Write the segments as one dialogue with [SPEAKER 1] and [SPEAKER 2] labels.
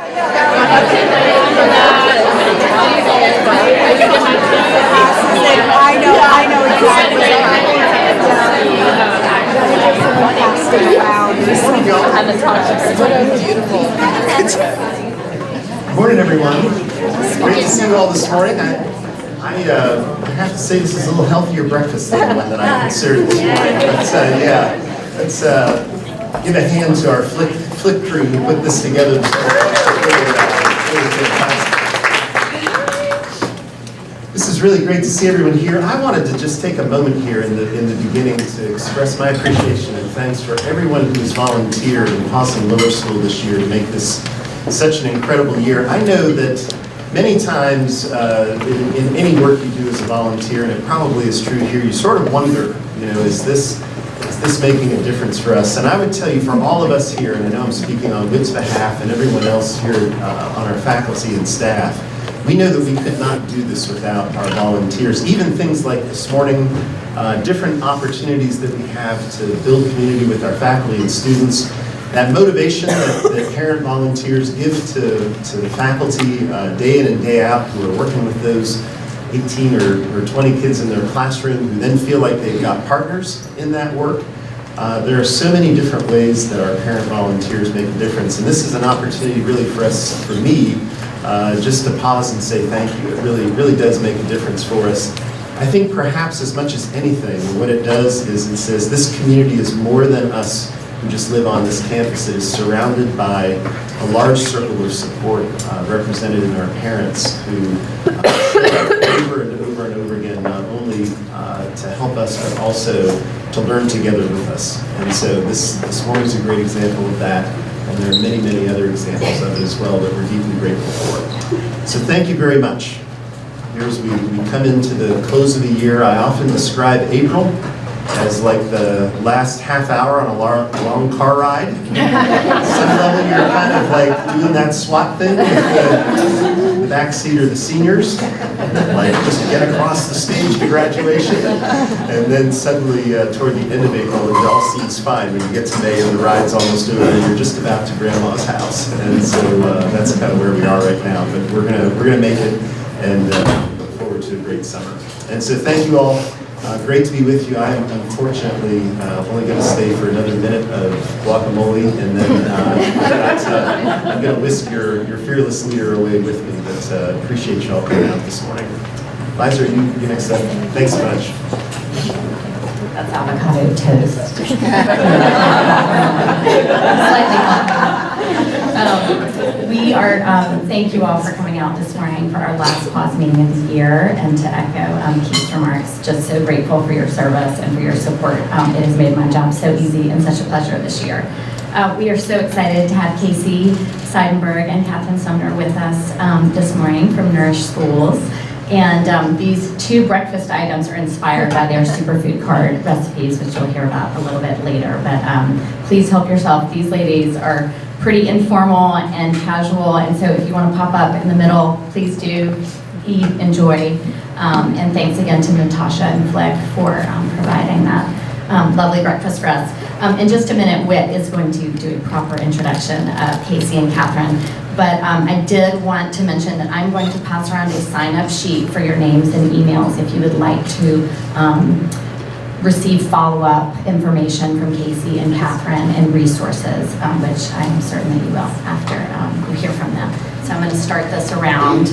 [SPEAKER 1] I know exactly.
[SPEAKER 2] Good morning, everyone. It's great to see you all this morning. I have to say this is a little healthier breakfast than the one that I considered this morning. But yeah, let's give a hand to our flick crew who put this together. This is really great to see everyone here. I wanted to just take a moment here in the beginning to express my appreciation and thanks for everyone who's volunteered in PAWS and Lower School this year to make this such an incredible year. I know that many times in any work you do as a volunteer, and it probably is true here, you sort of wonder, is this making a difference for us? And I would tell you, for all of us here, and I know I'm speaking on Whit's behalf and everyone else here on our faculty and staff, we know that we could not do this without our volunteers. Even things like this morning, different opportunities that we have to build community with our faculty and students, that motivation that parent volunteers give to the faculty day in and day out who are working with those 18 or 20 kids in their classroom who then feel like they've got partners in that work. There are so many different ways that our parent volunteers make a difference, and this is an opportunity really for us, for me, just to pause and say thank you. It really does make a difference for us. I think perhaps as much as anything, what it does is it says this community is more than us who just live on this campus. It is surrounded by a large circle of support represented in our parents who over and over and over again, not only to help us, but also to learn together with us. And so this morning is a great example of that. And there are many, many other examples of it as well that we're deeply grateful for. So thank you very much. Here as we come into the close of the year, I often describe April as like the last half hour on a long car ride. At some level you're kind of like doing that SWAT thing with the back seat or the seniors, like just get across the stage to graduation, and then suddenly toward the end of April it all seems fine when you get to May and the ride's almost over and you're just about to grandma's house. And so that's kind of where we are right now, but we're gonna make it and look forward to a great summer. And so thank you all. Great to be with you. I am unfortunately only going to stay for another minute of guacamole, and then I'm going to whisk your fearless leader away with me. But appreciate you all coming out this morning. Liza, you next up. Thanks so much.
[SPEAKER 3] That's avocado toast. We are, thank you all for coming out this morning for our last PAWS meeting of the year, and to echo Keith's remarks, just so grateful for your service and for your support. It has made my job so easy and such a pleasure this year. We are so excited to have Casey Seidenberg and Catherine Sumner with us this morning from NOURISH Schools. And these two breakfast items are inspired by their superfood card recipes, which you'll hear about a little bit later. But please help yourself. These ladies are pretty informal and casual, and so if you want to pop up in the middle, please do. Eat, enjoy, and thanks again to Natasha and Flick for providing that lovely breakfast for us. In just a minute, Whit is going to do a proper introduction of Casey and Catherine. But I did want to mention that I'm going to pass around a sign-up sheet for your names and emails if you would like to receive follow-up information from Casey and Catherine and resources, which I'm certain that you will after you hear from them. So I'm going to start this around.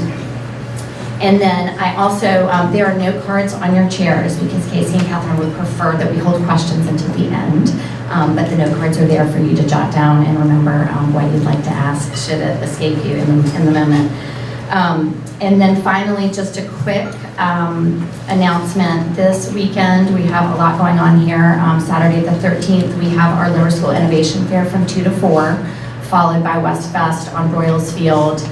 [SPEAKER 3] And then I also, there are note cards on your chairs because Casey and Catherine would prefer that we hold questions until the end. But the note cards are there for you to jot down and remember what you'd like to ask should it escape you in the moment. And then finally, just a quick announcement. This weekend, we have a lot going on here. Saturday the 13th, we have our Lower School Innovation Fair from 2 to 4, followed by West Fest on Broyles Field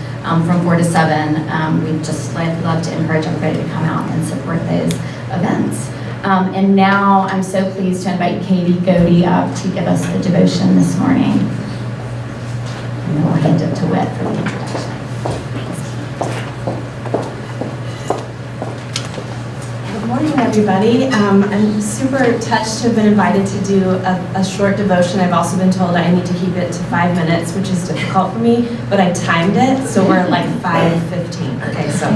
[SPEAKER 3] from 4 to 7. We'd just love to encourage everybody to come out and support those events. And now I'm so pleased to invite Katie Godey up to give us the devotion this morning. And then we'll hand it to Whit for the introduction.
[SPEAKER 1] Good morning, everyone.
[SPEAKER 4] everybody. I'm super touched to have been invited to do a short devotion. I've also been told I need to keep it to 5 minutes, which is difficult for me, but I timed it, so we're at like 5:15. Okay, so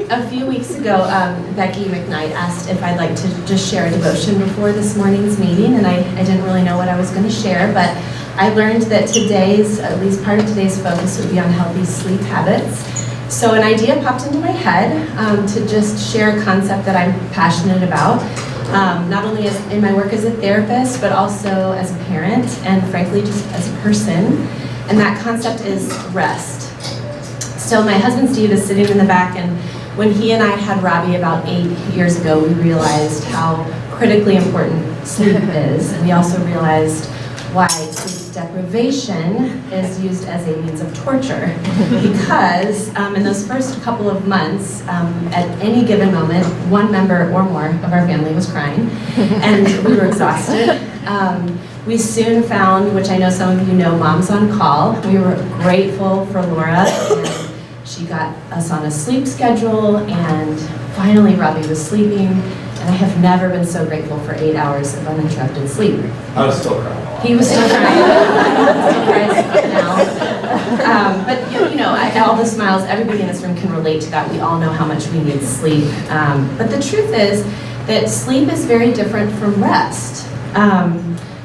[SPEAKER 4] a few weeks ago, Becky McKnight asked if I'd like to just share a devotion before this morning's meeting, and I didn't really know what I was going to share, but I learned that at least part of today's focus would be on healthy sleep habits. So an idea popped into my head to just share a concept that I'm passionate about, not only in my work as a therapist, but also as a parent, and frankly, just as a person. And that concept is rest. So my husband Steve is sitting in the back, and when he and I had Robbie about 8 years ago, we realized how critically important sleep is, and we also realized why sleep deprivation is used as a means of torture. Because in those first couple of months, at any given moment, one member or more of our family was crying, and we were exhausted. We soon found, which I know some of you know, Moms on Call. We were grateful for Laura, and she got us on a sleep schedule, and finally Robbie was sleeping. And I have never been so grateful for 8 hours of uninterrupted sleep.
[SPEAKER 5] I was still crying.
[SPEAKER 4] He was still crying. Still cries now. But you know, all the smiles, everybody in this room can relate to that. We all know how much we need sleep. But the truth is that sleep is very different from rest.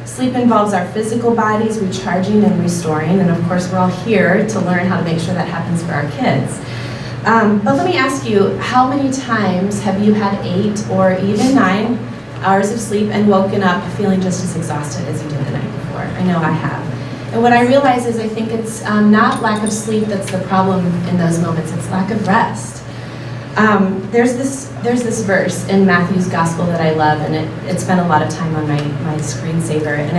[SPEAKER 4] Sleep involves our physical bodies recharging and restoring. And of course, we're all here to learn how to make sure that happens for our kids. But let me ask you, how many times have you had 8 or even 9 hours of sleep and woken up feeling just as exhausted as you did the night before? I know I have. And what I realize is I think it's not lack of sleep that's the problem in those moments, it's lack of rest. There's this verse in Matthew's Gospel that I love, and it spent a lot of time on my screensaver, and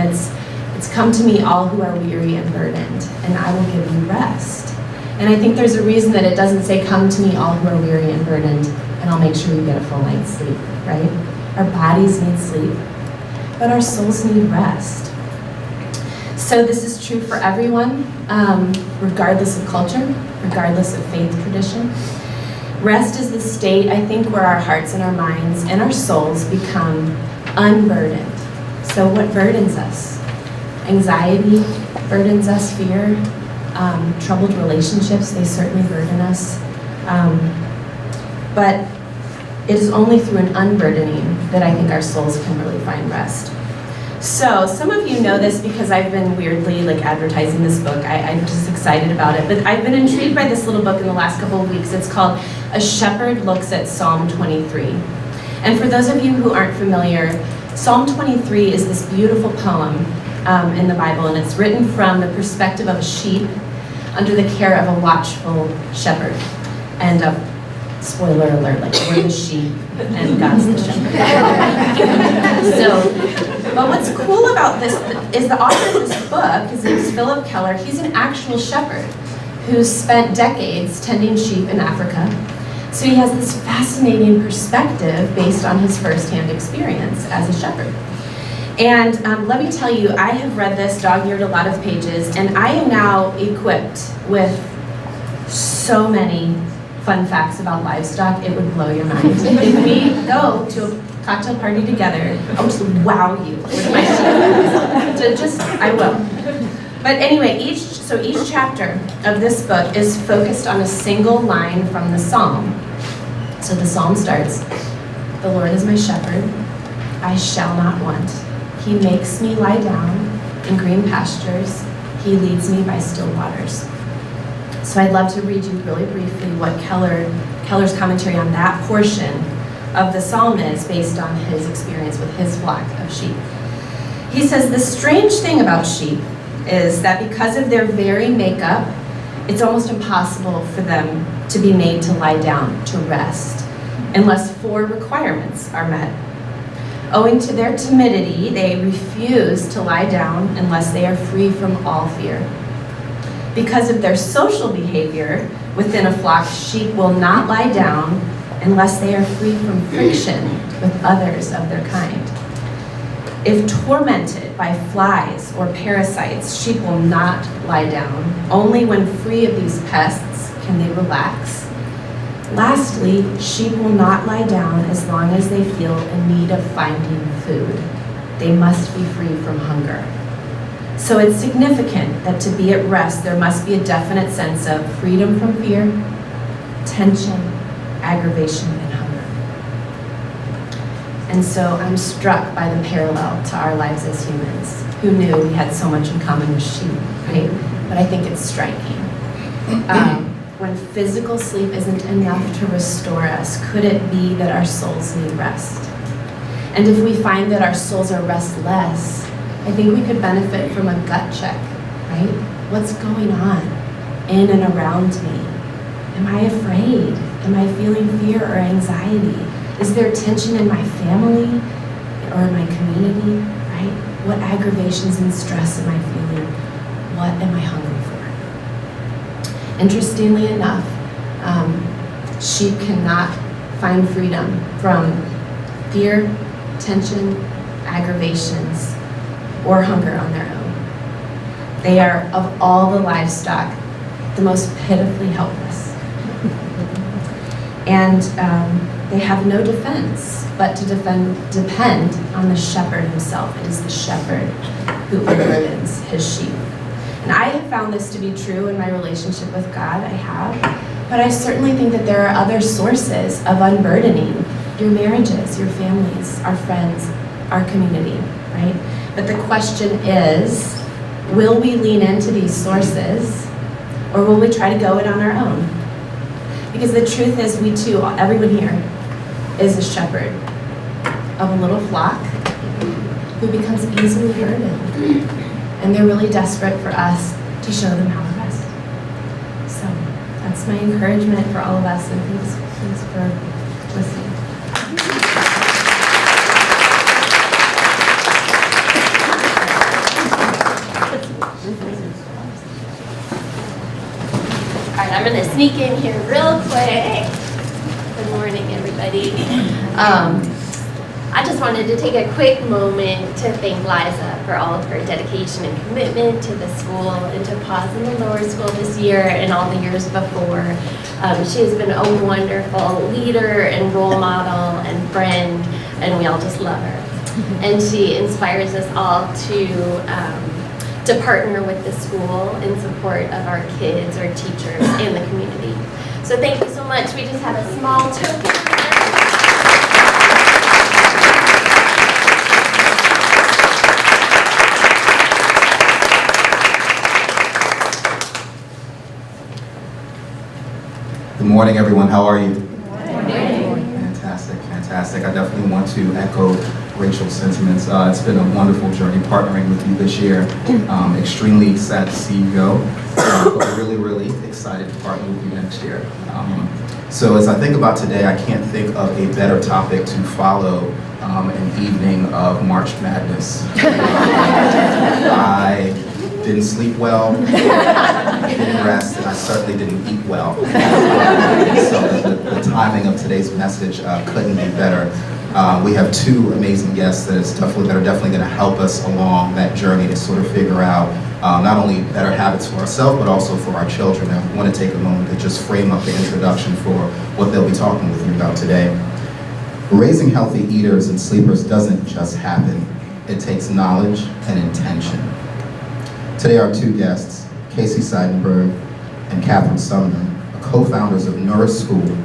[SPEAKER 4] it's come to me all who are weary and burdened, and I will give you rest. And I think there's a reason that it doesn't say, come to me all who are weary and burdened, and I'll make sure you get a full night's sleep, right? Our bodies need sleep, but our souls need rest. So this is true for everyone, regardless of culture, regardless of faith tradition. Rest is the state, I think, where our hearts and our minds and our souls become unburdened. So what burdens us? Anxiety burdens us, fear. Troubled relationships, they certainly burden us. But it is only through an unburdening that I think our souls can really find rest. So some of you know this because I've been weirdly advertising this book. I'm just excited about it. But I've been intrigued by this little book in the last couple of weeks. It's called A Shepherd Looks at Psalm 23. And for those of you who aren't familiar, Psalm 23 is this beautiful poem in the Bible, and it's written from the perspective of a sheep under the care of a watchful shepherd. And spoiler alert, we're the sheep and God's the shepherd. But what's cool about this is the author of this book, his name is Philip Keller. He's an actual shepherd who's spent decades tending sheep in Africa. So he has this fascinating perspective based on his firsthand experience as a shepherd. And let me tell you, I have read this, dog-eared a lot of pages, and I am now equipped with so many fun facts about livestock, it would blow your mind. If we go to a cocktail party together, I'll just wow you with my sheep. I will. But anyway, each chapter of this book is focused on a single line from the psalm. So the psalm starts, "The Lord is my shepherd, I shall not want. He makes me lie down in green pastures. He leads me by still waters." So I'd love to read you really briefly what Keller's commentary on that portion of the psalm is based on his experience with his flock of sheep. He says, "The strange thing about sheep is that because of their very makeup, it's almost impossible for them to be made to lie down, to rest, unless 4 requirements are met. Owing to their timidity, they refuse to lie down unless they are free from all fear. Because of their social behavior within a flock, sheep will not lie down unless they are free from friction with others of their kind. If tormented by flies or parasites, sheep will not lie down. Only when free of these pests can they relax. Lastly, sheep will not lie down as long as they feel in need of finding food. They must be free from hunger. So it's significant that to be at rest, there must be a definite sense of freedom from fear, tension, aggravation, and hunger. And so I'm struck by the parallel to our lives as humans. Who knew we had so much in common with sheep, right? But I think it's striking. When physical sleep isn't enough to restore us, could it be that our souls need rest? And if we find that our souls are restless, I think we could benefit from a gut check, right? What's going on in and around me? Am I afraid? Am I feeling fear or anxiety? Is there tension in my family or in my community, right? What aggravations and stress am I feeling? What am I hungry for? Interestingly enough, sheep cannot find freedom from fear, tension, aggravations, or hunger on their own. They are, of all the livestock, the most pitifully helpless. And they have no defense but to depend on the shepherd himself. It is the shepherd who unburdens his sheep. And I have found this to be true in my relationship with God, I have. But I certainly think that there are other sources of unburdening your marriages, your families, our friends, our community, right? But the question is, will we lean into these sources, or will we try to go it on our own? Because the truth is, we too, everyone here, is a shepherd of a little flock who becomes easily burdened. And they're really desperate for us to show them how to rest. So that's my encouragement for all of us, and thanks for listening.
[SPEAKER 5] All right, I'm going to sneak in here real quick. Good morning, everybody. I just wanted to take a quick moment to thank Liza for all of her dedication and commitment to the school and to PAWS and the NOURISH School this year and all the years before. She has been a wonderful leader and role model and friend, and we all just love her. And she inspires us all to partner with the school in support of our kids, our teachers, and the community. So thank you so much. We just have a small token.
[SPEAKER 6] Good morning, everyone. How are you? Good morning. Fantastic, fantastic. I definitely want to echo Rachel's sentiments. It's been a wonderful journey partnering with you this year. Extremely sad to see you go, but really, really excited to partner with you next year. So as I think about today, I can't think of a better topic to follow an evening of March Madness. I didn't sleep well, I didn't rest, and I certainly didn't eat well. So the timing of today's message couldn't be better. We have two amazing guests that are definitely going to help us along that journey to sort of figure out not only better habits for ourselves, but also for our children. And I want to take a moment to just frame up the introduction for what they'll be talking with you about today. Raising healthy eaters and sleepers doesn't just happen. It takes knowledge and intention. Today our two guests, Casey Seidenberg and Catherine Sumner, are co-founders of NOURISH Schools,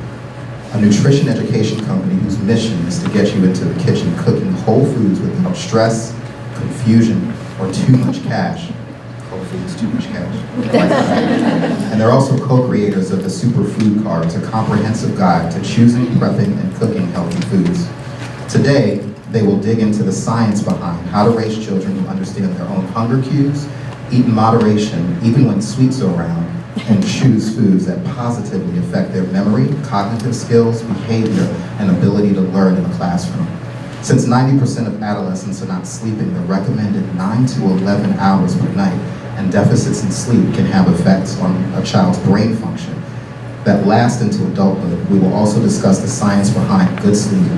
[SPEAKER 6] a nutrition education company whose mission is to get you into the kitchen cooking whole foods without stress, confusion, or too much cash. Whole foods, too much cash. And they're also co-creators of the Superfood Cards, a comprehensive guide to choosing, prepping, and cooking healthy foods. Today, they will dig into the science behind how to raise children who understand their own hunger cues, eat in moderation, even when sweets are around, and choose foods that positively affect their memory, cognitive skills, behavior, and ability to learn in the classroom. Since 90% of adolescents are not sleeping the recommended 9 to 11 hours per night, and deficits in sleep can have effects on a child's brain function that last into adulthood, we will also discuss the science behind good sleep,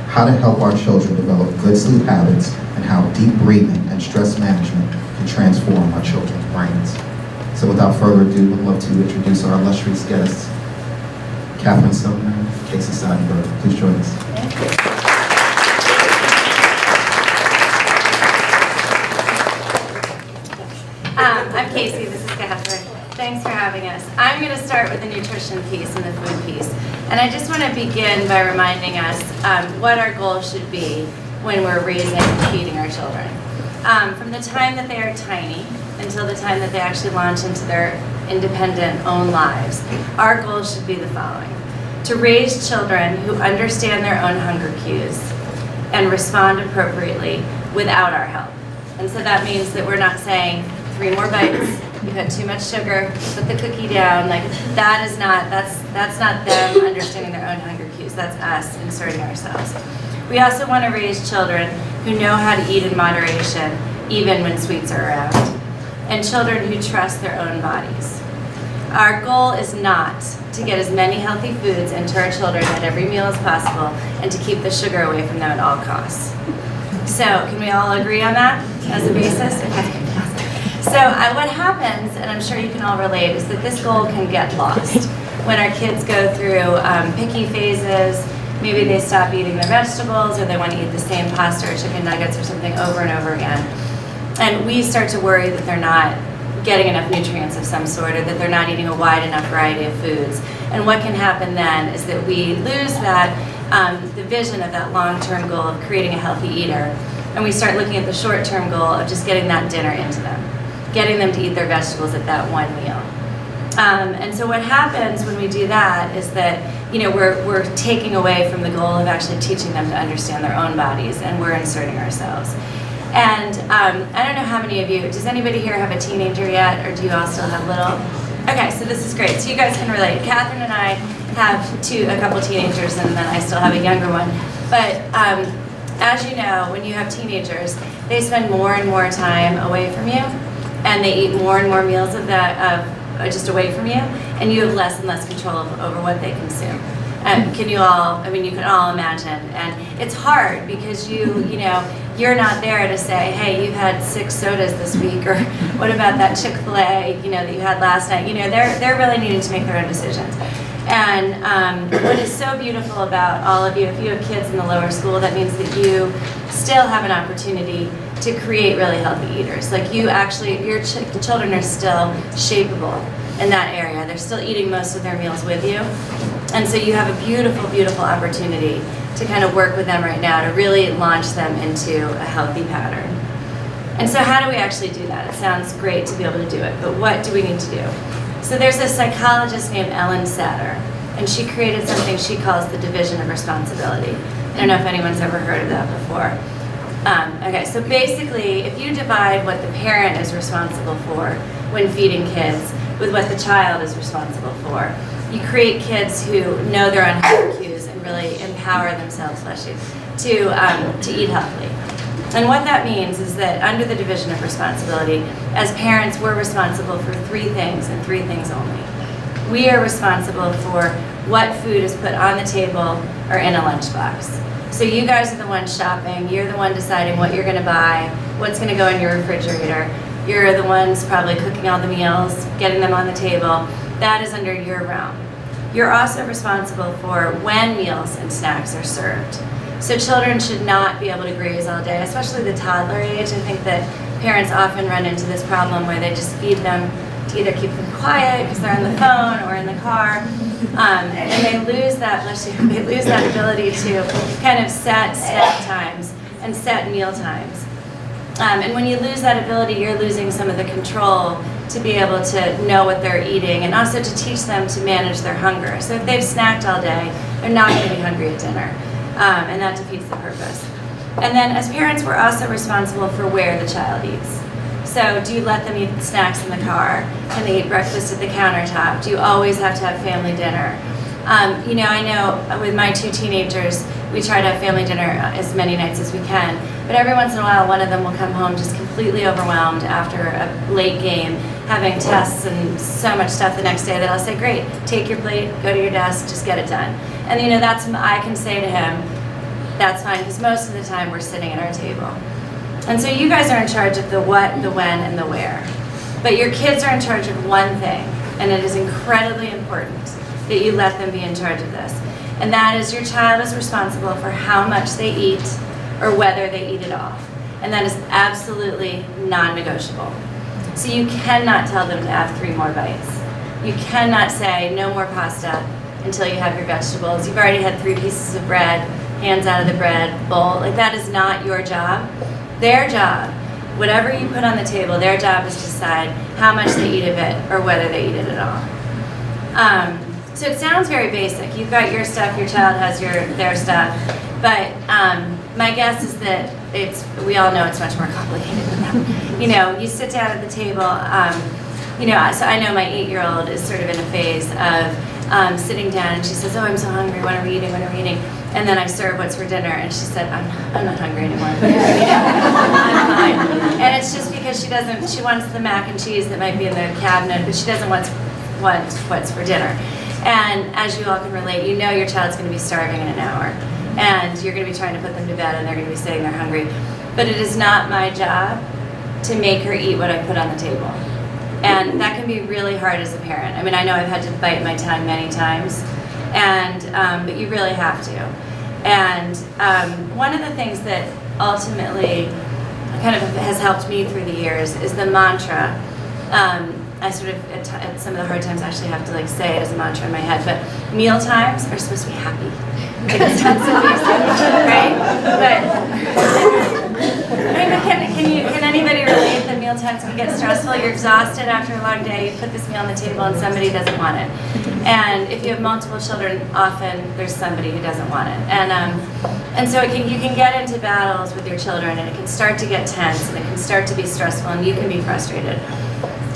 [SPEAKER 6] how to help our children develop good sleep habits, and how deep breathing and stress management can transform our children's brains. So without further ado, I'd love to introduce our illustrious guests, Catherine Silverman, Casey Seidenberg. Please join us.
[SPEAKER 7] I'm Casey, this is Catherine. Thanks for having us. I'm going to start with the nutrition piece and the food piece. And I just want to begin by reminding us what our goal should be when we're raising and feeding our children. From the time that they are tiny until the time that they actually launch into their independent own lives, our goal should be the following. To raise children who understand their own hunger cues and respond appropriately without our help. And so that means that we're not saying 3 more bites, you've had too much sugar, put the cookie down. Like that's not them understanding their own hunger cues. That's us inserting ourselves. We also want to raise children who know how to eat in moderation, even when sweets are around, and children who trust their own bodies. Our goal is not to get as many healthy foods into our children at every meal as possible and to keep the sugar away from them at all costs. So can we all agree on that as a basis? Okay. So what happens, and I'm sure you can all relate, is that this goal can get lost when our kids go through picky phases. Maybe they stop eating their vegetables, or they want to eat the same pasta or chicken nuggets or something over and over again. And we start to worry that they're not getting enough nutrients of some sort, or that they're not eating a wide enough variety of foods. And what can happen then is that we lose that, the vision of that long-term goal of creating a healthy eater, and we start looking at the short-term goal of just getting that dinner into them, getting them to eat their vegetables at that one meal. And so what happens when we do that is that, we're taking away from the goal of actually teaching them to understand their own bodies, and we're inserting ourselves. And I don't know how many of you, does anybody here have a teenager yet, or do you all still have little? Okay, so this is great. So you guys can relate. Catherine and I have a couple teenagers, and then I still have a younger one. But as you know, when you have teenagers, they spend more and more time away from you, and they eat more and more meals of that just away from you, and you have less and less control over what they consume. Can you all, you can all imagine. And it's hard because you're not there to say, hey, you've had 6 sodas this week, or what about that Chick-fil-A, that you had last night. They're really needing to make their own decisions. And what is so beautiful about all of you, if you have kids in the lower school, that means that you still have an opportunity to create really healthy eaters. Like your children are still shapeable in that area. They're still eating most of their meals with you. And so you have a beautiful, beautiful opportunity to kind of work with them right now to really launch them into a healthy pattern. And so how do we actually do that? It sounds great to be able to do it, but what do we need to do? So there's a psychologist named Ellen Satter, and she created something she calls the division of responsibility. I don't know if anyone's ever heard of that before. Okay, so basically, if you divide what the parent is responsible for when feeding kids with what the child is responsible for, you create kids who know their own hunger cues and really empower themselves, to eat healthily. And what that means is that under the division of responsibility, as parents, we're responsible for 3 things and 3 things only. We are responsible for what food is put on the table or in a lunchbox. So you guys are the ones shopping, you're the one deciding what you're gonna buy, what's gonna go in your refrigerator. You're the ones probably cooking all the meals, getting them on the table. That is under your realm. You're also responsible for when meals and snacks are served. So children should not be able to graze all day, especially the toddler age. I think that parents often run into this problem where they just feed them to either keep them quiet because they're on the phone or in the car, and they lose that ability to kind of set snack times and set meal times. And when you lose that ability, you're losing some of the control to be able to know what they're eating, and also to teach them to manage their hunger. So if they've snacked all day, they're not going to be hungry at dinner, and that defeats the purpose. And then as parents, we're also responsible for where the child eats. So do you let them eat snacks in the car? Can they eat breakfast at the countertop? Do you always have to have family dinner? I know with my 2 teenagers, we try to have family dinner as many nights as we can, but every once in a while, one of them will come home just completely overwhelmed after a late game, having tests and so much stuff the next day that I'll say, great, take your plate, go to your desk, just get it done. And I can say to him, that's fine, because most of the time we're sitting at our table. And so you guys are in charge of the what, the when, and the where. But your kids are in charge of one thing, and it is incredibly important, that you let them be in charge of this. And that is, your child is responsible for how much they eat or whether they eat it all. And that is absolutely non-negotiable. So you cannot tell them to have 3 more bites. You cannot say no more pasta until you have your vegetables. You've already had 3 pieces of bread, hands out of the bread bowl. Like, that is not your job. Their job, whatever you put on the table, their job is to decide how much they eat of it or whether they eat it at all. So it sounds very basic. You've got your stuff, your child has their stuff, but my guess is that we all know it's much more complicated than that. You know, you sit down at the table, you know, so I know my 8-year-old is sort of in a phase of sitting down, and she says, oh, I'm so hungry, what are we eating, what are we eating? And then I serve what's for dinner, and she said, I'm not hungry anymore. I'm fine. And it's just because she wants the mac and cheese that might be in the cabinet, but she doesn't want what's for dinner. And as you all can relate, you know your child's going to be starving in an hour, and you're going to be trying to put them to bed, and they're going to be sitting there hungry. But it is not my job to make her eat what I put on the table. And that can be really hard as a parent. I mean, I know I've had to bite my tongue many times, but you really have to. And one of the things that ultimately kind of has helped me through the years is the mantra. I sort of, at some of the hard times, actually have to like say it as a mantra in my head, but meal times are supposed to be happy. Like, it sounds so basic, right? Can anybody relate that meal times can get stressful? You're exhausted after a long day, you put this meal on the table and somebody doesn't want it. And if you have multiple children, often there's somebody who doesn't want it. And so you can get into battles with your children, and it can start to get tense, and it can start to be stressful, and you can be frustrated.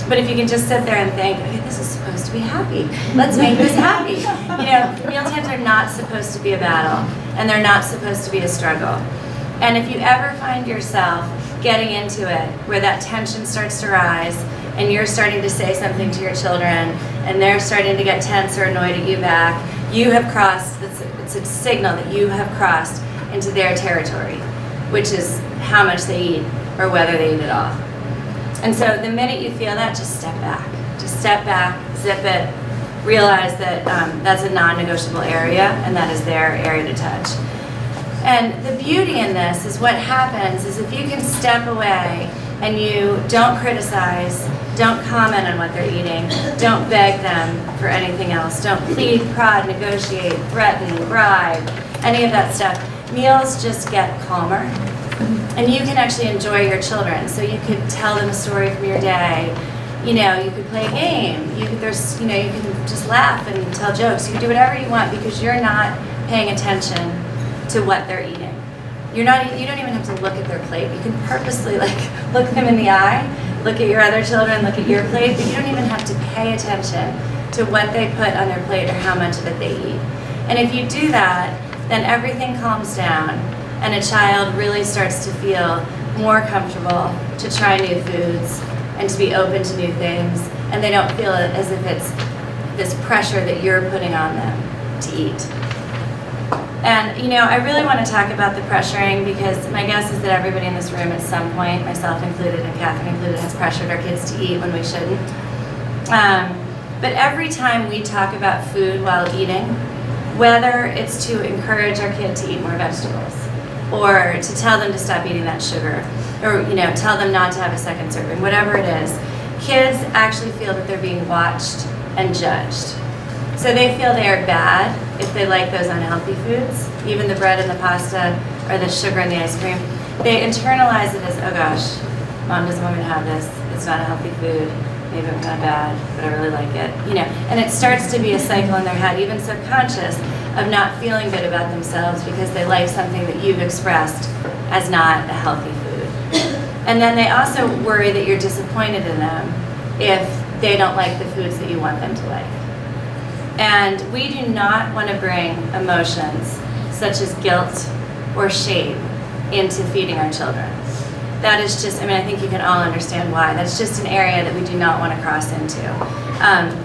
[SPEAKER 7] But if you can just sit there and think, okay, this is supposed to be happy. Let's make this happy. You know, mealtimes are not supposed to be a battle, and they're not supposed to be a struggle. And if you ever find yourself getting into it, where that tension starts to rise, and you're starting to say something to your children, and they're starting to get tense or annoyed at you back, you have crossed, it's a signal that you have crossed into their territory, which is how much they eat or whether they eat at all. And so the minute you feel that, just step back. Just step back, zip it, realize that that's a non-negotiable area, and that is their area to touch. And the beauty in this is what happens is if you can step away and you don't criticize, don't comment on what they're eating, don't beg them for anything else, don't plead, prod, negotiate, threaten, bribe, any of that stuff, meals just get calmer. And you can actually enjoy your children. So you could tell them a story from your day. You know, you could play a game. You can just laugh and tell jokes. You can do whatever you want because you're not paying attention to what they're eating. You don't even have to look at their plate. You can purposely look them in the eye, look at your other children, look at your plate, but you don't even have to pay attention to what they put on their plate or how much of it they eat. And if you do that, then everything calms down, and a child really starts to feel more comfortable to try new foods and to be open to new things, and they don't feel it as if it's this pressure that you're putting on them to eat. And you know, I really want to talk about the pressuring because my guess is that everybody in this room at some point, myself included and Catherine included, has pressured our kids to eat when we shouldn't. But every time we talk about food while eating, whether it's to encourage our kid to eat more vegetables, or to tell them to stop eating that sugar, or tell them not to have a second serving, whatever it is, kids actually feel that they're being watched and judged. So they feel they are bad if they like those unhealthy foods, even the bread and the pasta, or the sugar and the ice cream. They internalize it as, oh gosh, mom doesn't want me to have this, it's not a healthy food, maybe I'm kind of bad, but I really like it. And it starts to be a cycle in their head, even subconscious, of not feeling good about themselves because they like something that you've expressed as not a healthy food. And then they also worry that you're disappointed in them if they don't like the foods that you want them to like. And we do not want to bring emotions such as guilt or shame into feeding our children. That is just, I think you can all understand why. That's just an area that we do not want to cross into.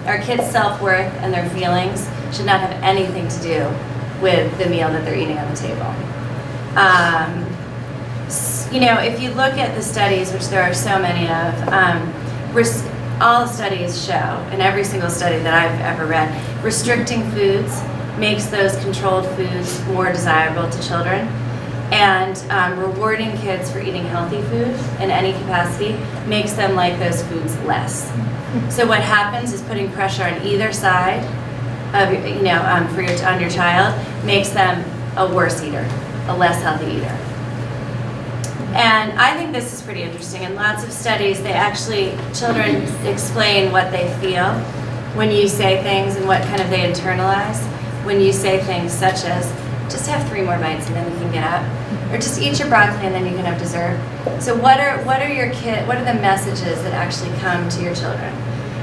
[SPEAKER 7] Our kids' self-worth and their feelings should not have anything to do with the meal that they're eating on the table. If you look at the studies, which there are so many of, all studies show, in every single study that I've ever read, restricting foods makes those controlled foods more desirable to children. And rewarding kids for eating healthy food in any capacity makes them like those foods less. So what happens is putting pressure on either side of, on your child makes them a worse eater, a less healthy eater. And I think this is pretty interesting. In lots of studies, children explain what they feel when you say things and what kind of they internalize when you say things such as, just have 3 more bites and then you can get up, or just eat your broccoli and then you can have dessert. So what are the messages that actually come to your children?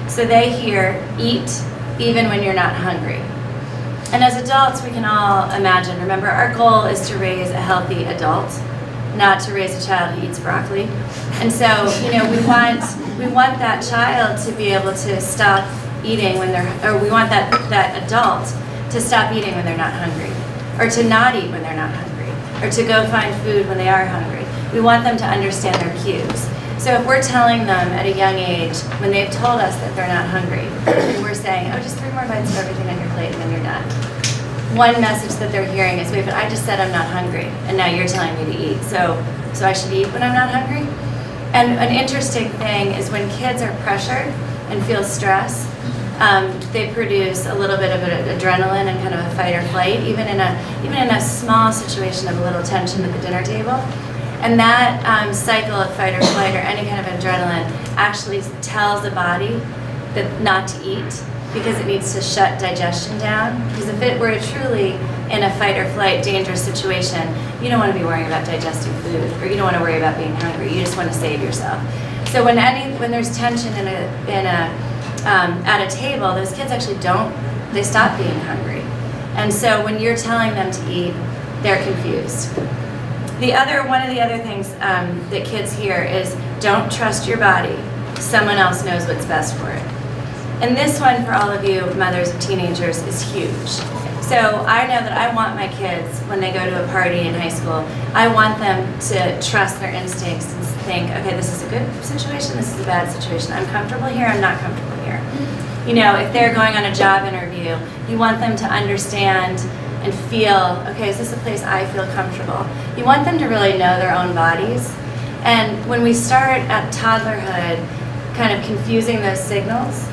[SPEAKER 7] So they hear, eat even when you're not hungry. And as adults, we can all imagine, remember, our goal is to raise a healthy adult, not to raise a child who eats broccoli. And so, we want that child to be able to stop eating when we want that adult to stop eating when they're not hungry, or to not eat when they're not hungry, or to go find food when they are hungry. We want them to understand their cues. So if we're telling them at a young age, when they've told us that they're not hungry, and we're saying, oh, just 3 more bites of everything on your plate and then you're done. One message that they're hearing is, wait, but I just said I'm not hungry, and now you're telling me to eat, so I should eat when I'm not hungry? And an interesting thing is when kids are pressured and feel stress, they produce a little bit of adrenaline and kind of a fight or flight, even in a small situation of a little tension at the dinner table. And that cycle of fight or flight or any kind of adrenaline actually tells the body that not to eat, because it needs to shut digestion down. Because if it were truly in a fight or flight dangerous situation, you don't want to be worrying about digesting food, or you don't want to worry about being hungry. You just want to save yourself. So when there's tension at a table, those kids actually they stop being hungry. And so when you're telling them to eat, they're confused. One of the other things that kids hear is, don't trust your body. Someone else knows what's best for it. And this one, for all of you mothers of teenagers, is huge. So I know that I want my kids, when they go to a party in high school, I want them to trust their instincts and think, okay, this is a good situation, this is a bad situation. I'm comfortable here, I'm not comfortable here. If they're going on a job interview, you want them to understand and feel, okay, is this a place I feel comfortable? You want them to really know their own bodies. And when we start at toddlerhood, kind of confusing those signals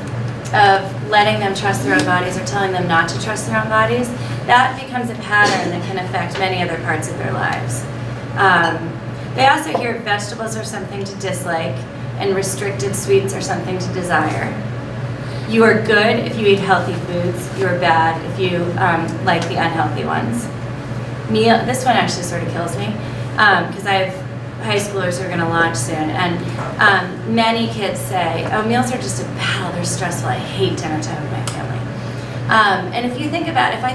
[SPEAKER 7] of letting them trust their own bodies or telling them not to trust their own bodies, that becomes a pattern that can affect many other parts of their lives. They also hear vegetables are something to dislike and restricted sweets are something to desire. You are good if you eat healthy foods. You are bad if you like the unhealthy ones. This one actually sort of kills me, because I have high schoolers who are going to launch soon, and many kids say, oh, meals are just a battle, they're stressful, I hate dinner time with my family. And if I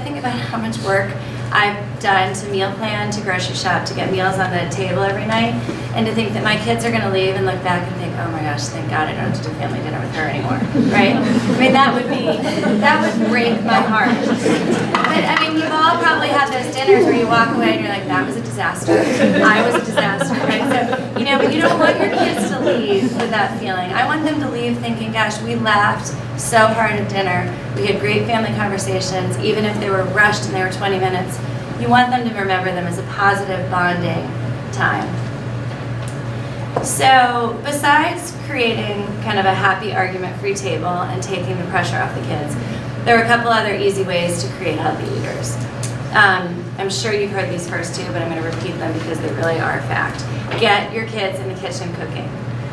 [SPEAKER 7] think about how much work I've done to meal plan, to grocery shop, to get meals on the table every night, and to think that my kids are going to leave and look back and think, oh my gosh, thank God I don't have to do family dinner with her anymore, right? I mean, that would break my heart. But I mean, you've all probably had those dinners where you walk away and you're like, that was a disaster. I was a disaster, right? So, but you don't want your kids to leave with that feeling. I want them to leave thinking, gosh, we laughed so hard at dinner. We had great family conversations, even if they were rushed and they were 20 minutes. You want them to remember them as a positive bonding time. So besides creating kind of a happy argument-free table and taking the pressure off the kids, there are a couple other easy ways to create healthy eaters. I'm sure you've heard these first two, but I'm going to repeat them because they really are a fact. Get your kids in the kitchen cooking,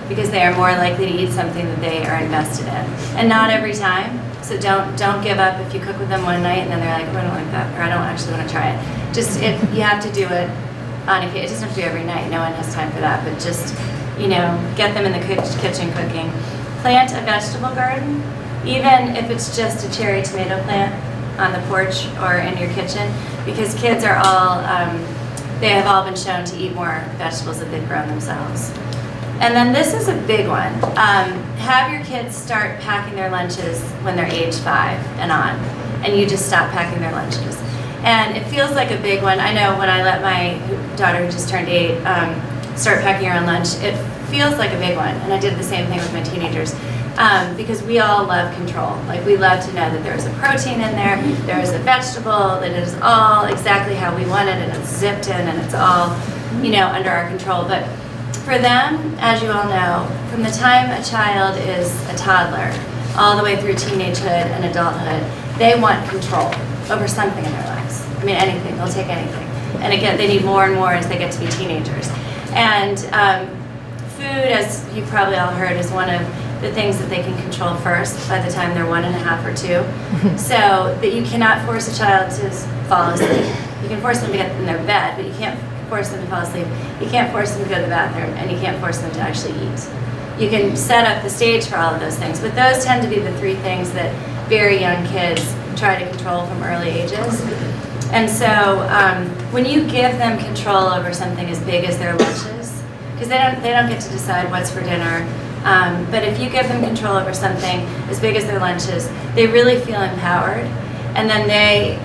[SPEAKER 7] because they are more likely to eat something that they are invested in. And not every time. So don't give up if you cook with them one night and then they're like, oh, I don't like that, or I don't actually want to try it. You have to do it on occasion. It doesn't have to be every night. No one has time for that. But just, get them in the kitchen cooking. Plant a vegetable garden, even if it's just a cherry tomato plant on the porch or in your kitchen, because kids are they have all been shown to eat more vegetables that they've grown themselves. And then this is a big one. Have your kids start packing their lunches when they're age 5 and on, and you just stop packing their lunches. And it feels like a big one. I know when I let my daughter, who just turned 8, start packing her own lunch, it feels like a big one, and I did the same thing with my teenagers. Because we all love control. Like, we love to know that there's a protein in there is a vegetable, that it is all exactly how we want it, and it's zipped in, and it's all, you know, under our control. But for them, as you all know, from the time a child is a toddler, all the way through teenagehood and adulthood, they want control over something in their lives. I mean, anything, they'll take anything. And again, they need more and more as they get to be teenagers. And food, as you've probably all heard, is one of the things that they can control first by the time they're 1.5 or 2. So that you cannot force a child to fall asleep. You can force them to get in their bed, but you can't force them to fall asleep. You can't force them to go to the bathroom, and you can't force them to actually eat. You can set up the stage for all of those things, but those tend to be the 3 things that very young kids try to control from early ages. And so when you give them control over something as big as their lunches, because they don't get to decide what's for dinner, but if you give them control over something as big as their lunches, they really feel empowered. And then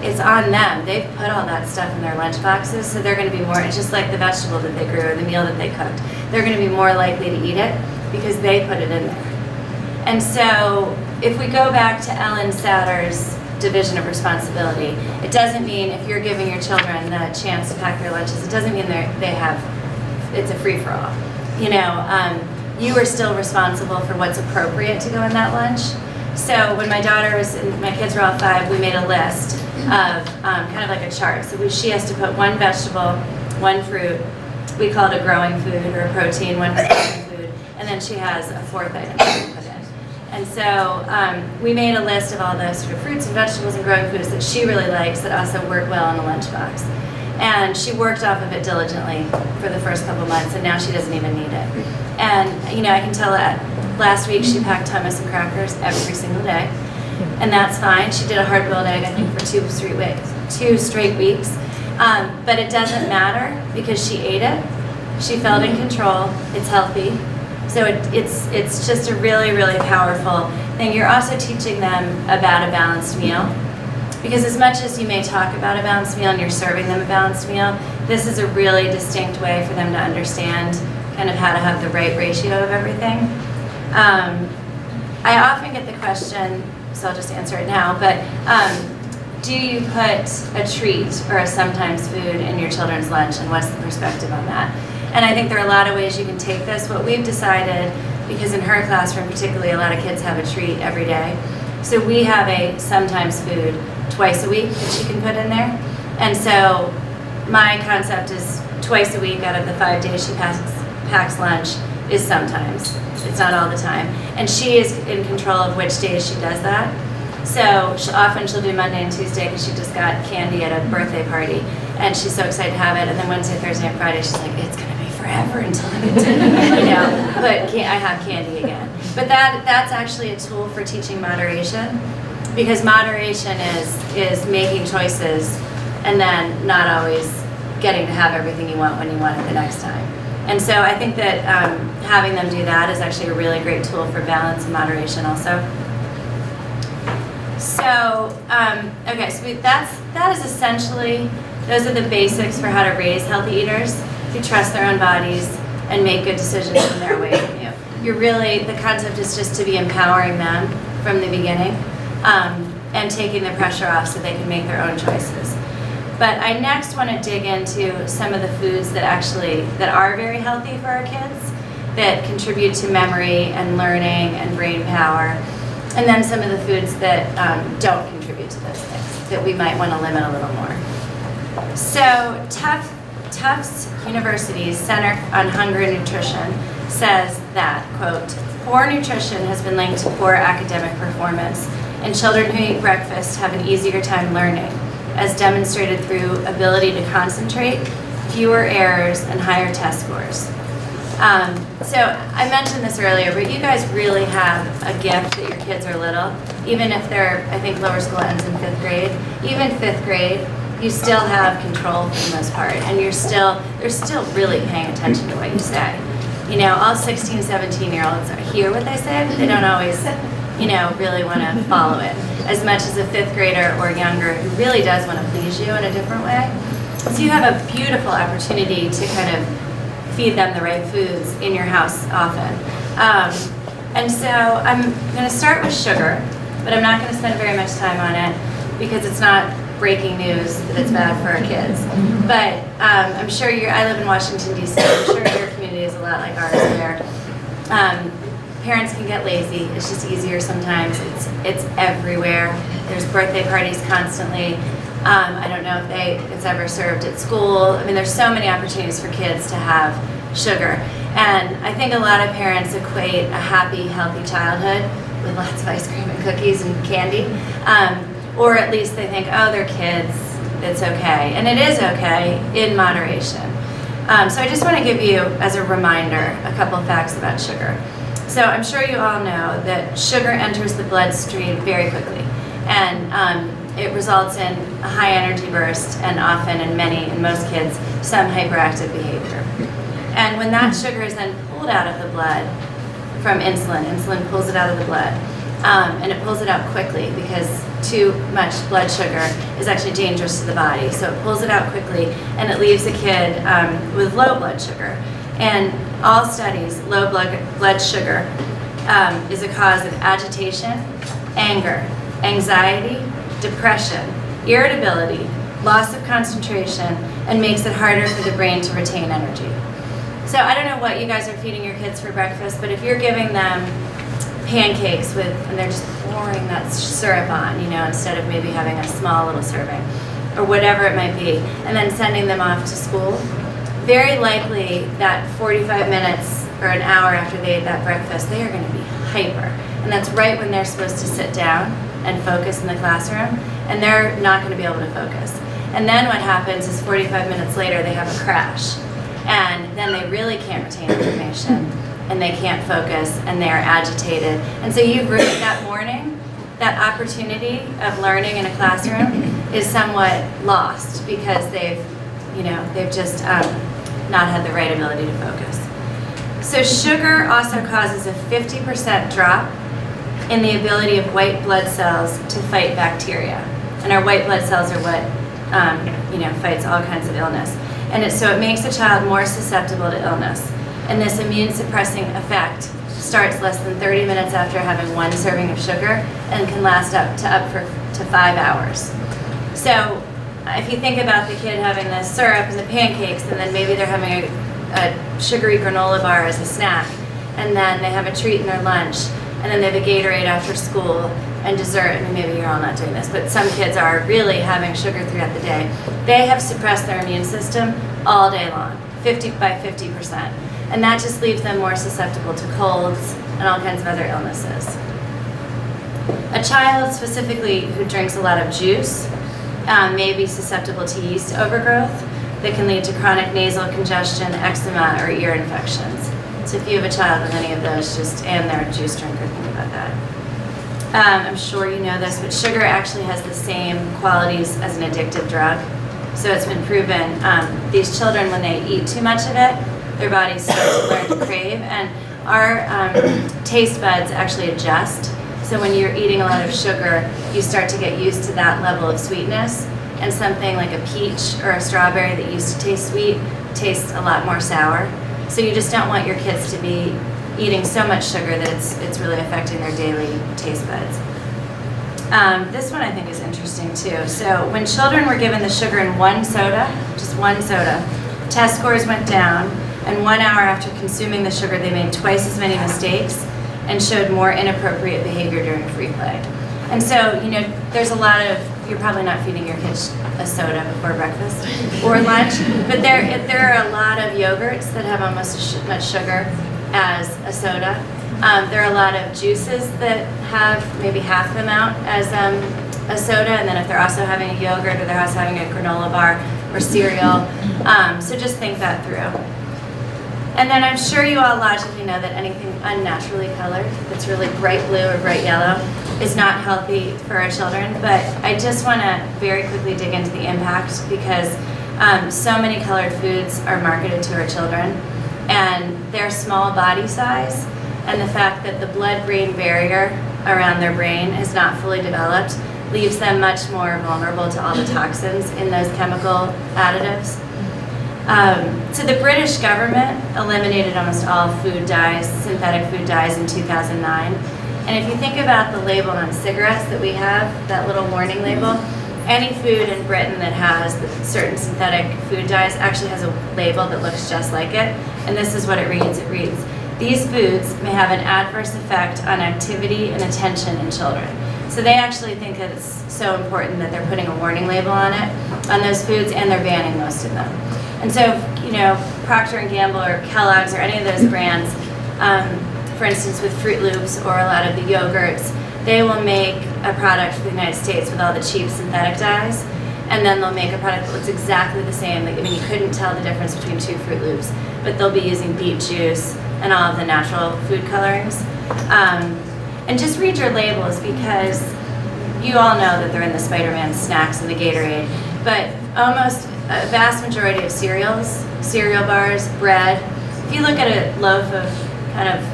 [SPEAKER 7] it's on them. They've put all that stuff in their lunch boxes, so they're going to be more, it's just like the vegetable that they grew or the meal that they cooked. They're going to be more likely to eat it because they put it in there. And so if we go back to Ellen Satter's division of responsibility, it doesn't mean if you're giving your children the chance to pack their lunches, it doesn't mean it's a free-for-all. You know, you are still responsible for what's appropriate to go in that lunch. So when my kids were all 5, we made a list of kind of like a chart. So she has to put 1 vegetable, 1 fruit, we call it a growing food or a protein, 1 growing food, and then she has a 4th item to put in. And so we made a list of all those sort of fruits and vegetables and growing foods that she really likes that also work well in the lunchbox. And she worked off of it diligently for the first couple months, and now she doesn't even need it. And, you know, I can tell that last week she packed hummus and crackers every single day, and that's fine. She did a hard-boiled egg, I think, for 2 straight weeks. But it doesn't matter because she ate it. She felt in control. It's healthy. So it's just a really, really powerful thing. You're also teaching them about a balanced meal. Because as much as you may talk about a balanced meal and you're serving them a balanced meal, this is a really distinct way for them to understand kind of how to have the right ratio of everything. I often get the question, so I'll just answer it now, but do you put a treat or a sometimes food in your children's lunch, and what's the perspective on that? And I think there are a lot of ways you can take this. What we've decided, because in her classroom particularly, a lot of kids have a treat every day, so we have a sometimes food twice a week that she can put in there. And so my concept is twice a week out of the 5 days she packs lunch is sometimes. It's not all the time. And she is in control of which days she does that. So often she'll do Monday and Tuesday because she just got candy at a birthday party, and she's so excited to have it. And then Wednesday, Thursday, and Friday, she's like, it's going to be forever until I get to, you know, but I have candy again. But that's actually a tool for teaching moderation, because moderation is making choices and then not always getting to have everything you want when you want it the next time. And so I think that having them do that is actually a really great tool for balance and moderation also. So, okay, so that is essentially, those are the basics for how to raise healthy eaters who trust their own bodies and make good decisions when they're away from you. The concept is just to be empowering them from the beginning and taking the pressure off so they can make their own choices. But I next want to dig into some of the foods that are very healthy for our kids, that contribute to memory and learning and brain power, and then some of the foods that don't contribute to those things, that we might want to limit a little more. So Tufts University's Center on Hunger and Nutrition says that, quote, poor nutrition has been linked to poor academic performance, and children who eat breakfast have an easier time learning, as demonstrated through ability to concentrate, fewer errors, and higher test scores. So I mentioned this earlier, but you guys really have a gift that your kids are little. Even if they're, I think lower school ends in 5th grade, even 5th grade, you still have control for the most part, and they're still really paying attention to what you say. You know, all 16, 17-year-olds hear what they say, but they don't always, you know, really want to follow it as much as a 5th grader or younger who really does want to please you in a different way. So you have a beautiful opportunity to kind of feed them the right foods in your house often. And so I'm going to start with sugar, but I'm not going to spend very much time on it because it's not breaking news that it's bad for our kids. But I'm sure I live in Washington, D.C. I'm sure your community is a lot like ours where parents can get lazy. It's just easier sometimes. It's everywhere. There's birthday parties constantly. I don't know if it's ever served at school. I mean, there's so many opportunities for kids to have sugar. And I think a lot of parents equate a happy, healthy childhood with lots of ice cream and cookies and candy. Or at least they think, oh, they're kids, it's okay. And it is okay in moderation. So I just want to give you, as a reminder, a couple facts about sugar. So I'm sure you all know that sugar enters the bloodstream very quickly. And it results in a high energy burst and often in most kids, some hyperactive behavior. And when that sugar is then pulled out of the blood from insulin pulls it out of the blood. And it pulls it out quickly because too much blood sugar is actually dangerous to the body. So it pulls it out quickly and it leaves a kid with low blood sugar. And all studies, low blood sugar is a cause of agitation, anger, anxiety, depression, irritability, loss of concentration, and makes it harder for the brain to retain energy. So I don't know what you guys are feeding your kids for breakfast, but if you're giving them pancakes and they're just pouring that syrup on, instead of maybe having a small little serving, or whatever it might be, and then sending them off to school, very likely that 45 minutes or an hour after they ate that breakfast, they are going to be hyper. And that's right when they're supposed to sit down and focus in the classroom, and they're not going to be able to focus. And then what happens is 45 minutes later, they have a crash. And then they really can't retain information, and they can't focus, and they are agitated. And so you've ruined that morning. That opportunity of learning in a classroom is somewhat lost because they've just not had the right ability to focus. So sugar also causes a 50% drop in the ability of white blood cells to fight bacteria. And our white blood cells are what fights all kinds of illness. And so it makes a child more susceptible to illness. And this immune suppressing effect starts less than 30 minutes after having one serving of sugar and can last up to 5 hours. So if you think about the kid having the syrup and the pancakes, and then maybe they're having a sugary granola bar as a snack, and then they have a treat in their lunch, and then they have a Gatorade after school and dessert. I mean, maybe you're all not doing this, but some kids are really having sugar throughout the day. They have suppressed their immune system all day long, 50%. And that just leaves them more susceptible to colds and all kinds of other illnesses. A child specifically who drinks a lot of juice may be susceptible to yeast overgrowth that can lead to chronic nasal congestion, eczema, or ear infections. So if you have a child with any of those, and they're a juice drinker, think about that. I'm sure you know this, but sugar actually has the same qualities as an addictive drug. So it's been proven, these children, when they eat too much of it, their bodies start to learn to crave, and our taste buds actually adjust. So when you're eating a lot of sugar, you start to get used to that level of sweetness, and something like a peach or a strawberry that used to taste sweet tastes a lot more sour. So you just don't want your kids to be eating so much sugar that it's really affecting their daily taste buds. This one I think is interesting too. So when children were given the sugar in one soda, just one soda, test scores went down, and 1 hour after consuming the sugar, they made twice as many mistakes and showed more inappropriate behavior during free play. And so, there's a lot of, you're probably not feeding your kids a soda before breakfast or lunch, but there are a lot of yogurts that have almost as much sugar as a soda. There are a lot of juices that have maybe half the amount as a soda, and then if they're also having a yogurt, or they're also having a granola bar or cereal. So just think that through. And then I'm sure you all logically know that anything unnaturally colored, that's really bright blue or bright yellow, is not healthy for our children. But I just want to very quickly dig into the impact, because so many colored foods are marketed to our children, and their small body size and the fact that the blood-brain barrier around their brain is not fully developed leaves them much more vulnerable to all the toxins in those chemical additives. So the British government eliminated almost all food dyes, synthetic food dyes in 2009. And if you think about the label on cigarettes that we have, that little warning label, any food in Britain that has certain synthetic food dyes actually has a label that looks just like it. And this is what it reads. It reads, "These foods may have an adverse effect on activity and attention in children." So they actually think that it's so important that they're putting a warning label on it, on those foods, and they're banning most of them. And so, you know, Procter & Gamble or Kellogg's or any of those brands, for instance with Fruit Loops or a lot of the yogurts, they will make a product for the United States with all the cheap synthetic dyes, and then they'll make a product that looks exactly the same. Like, I mean, you couldn't tell the difference between two Fruit Loops, but they'll be using beet juice and all of the natural food colorings. And just read your labels, because you all know that they're in the Spider-Man snacks and the Gatorade, but almost a vast majority of cereals, cereal bars, bread, if you look at a loaf of kind of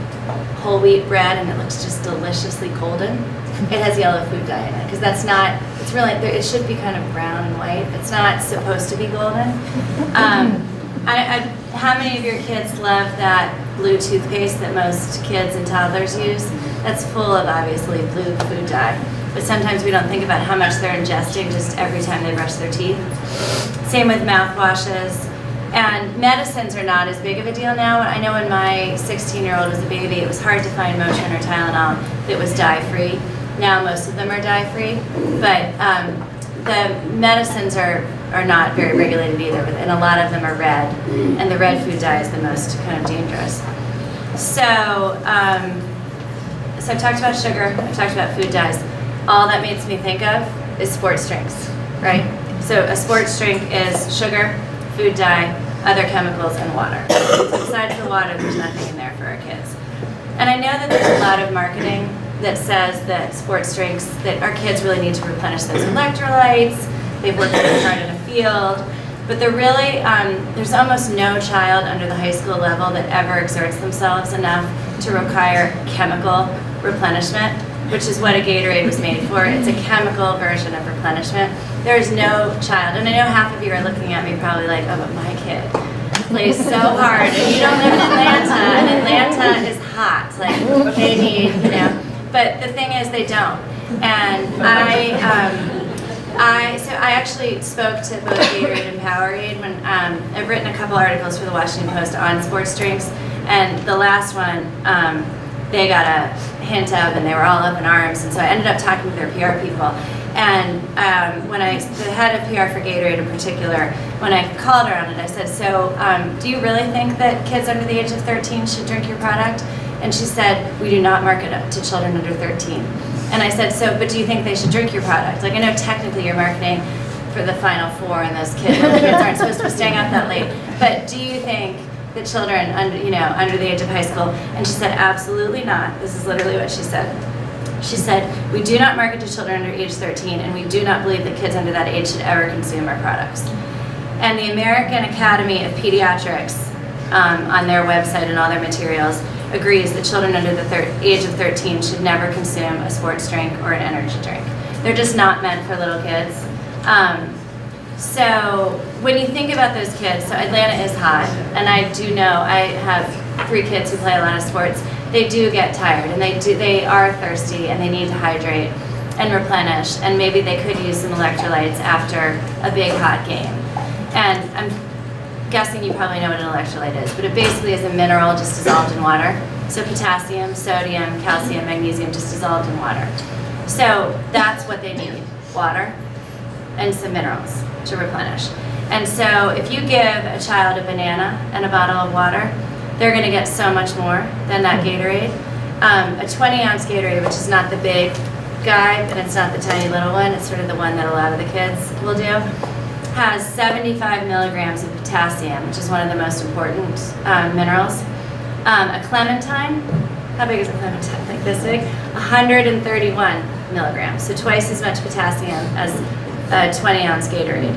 [SPEAKER 7] whole wheat bread and it looks just deliciously golden, it has yellow food dye in it, because that's not, it's really, it should be kind of brown and white. It's not supposed to be golden. How many of your kids love that blue toothpaste that most kids and toddlers use? That's full of obviously blue food dye. But sometimes we don't think about how much they're ingesting just every time they brush their teeth. Same with mouthwashes. And medicines are not as big of a deal now. I know when my 16-year-old was a baby, it was hard to find Motrin or Tylenol that was dye-free. Now most of them are dye-free. But the medicines are not very regulated either, and a lot of them are red. And the red food dye is the most kind of dangerous. So, so I've talked about sugar, I've talked about food dyes. All that makes me think of is sports drinks, right? So a sports drink is sugar, food dye, other chemicals, and water. So besides the water, there's nothing in there for our kids. And I know that there's a lot of marketing that says that sports drinks, that our kids really need to replenish those electrolytes, they've worked really hard in a field, but they're really, there's almost no child under the high school level that ever exerts themselves enough to require chemical replenishment, which is what a Gatorade was made for. It's a chemical version of replenishment. There's no child, and I know half of you are looking at me probably like, oh, but my kid plays so hard, and you don't live in Atlanta, and Atlanta is hot. Like, they need, you know, but the thing is they don't. And so I actually spoke to both Gatorade and Powerade when I've written a couple articles for the Washington Post on sports drinks, and the last one, they got a hint of, and they were all up in arms, and so I ended up talking to their PR people. And the head of PR for Gatorade in particular, when I called her on it, I said, so do you really think that kids under the age of 13 should drink your product? And she said, we do not market it to children under 13. And I said, so, but do you think they should drink your product? Like, I know technically you're marketing for the Final Four, and those kids aren't supposed to be staying up that late, but do you think the children under the age of high school? And she said, absolutely not. This is literally what she said. She said, we do not market to children under age 13, and we do not believe that kids under that age should ever consume our products. And the American Academy of Pediatrics, on their website and all their materials, agrees that children under the age of 13 should never consume a sports drink or an energy drink. They're just not meant for little kids. So when you think about those kids, so Atlanta is hot, and I do know, I have 3 kids who play a lot of sports. They do get tired, and they are thirsty, and they need to hydrate and replenish, and maybe they could use some electrolytes after a big hot game. And I'm guessing you probably know what an electrolyte is, but it basically is a mineral just dissolved in water. So potassium, sodium, calcium, magnesium just dissolved in water. So that's what they need, water and some minerals to replenish. And so if you give a child a banana and a bottle of water, they're going to get so much more than that Gatorade. A 20-ounce Gatorade, which is not the big guy, and it's not the tiny little one, it's sort of the one that a lot of the kids will do, has 75 milligrams of potassium, which is one of the most important minerals. A clementine, how big is a clementine? Like this big? 131 milligrams, so twice as much potassium as a 20-ounce Gatorade.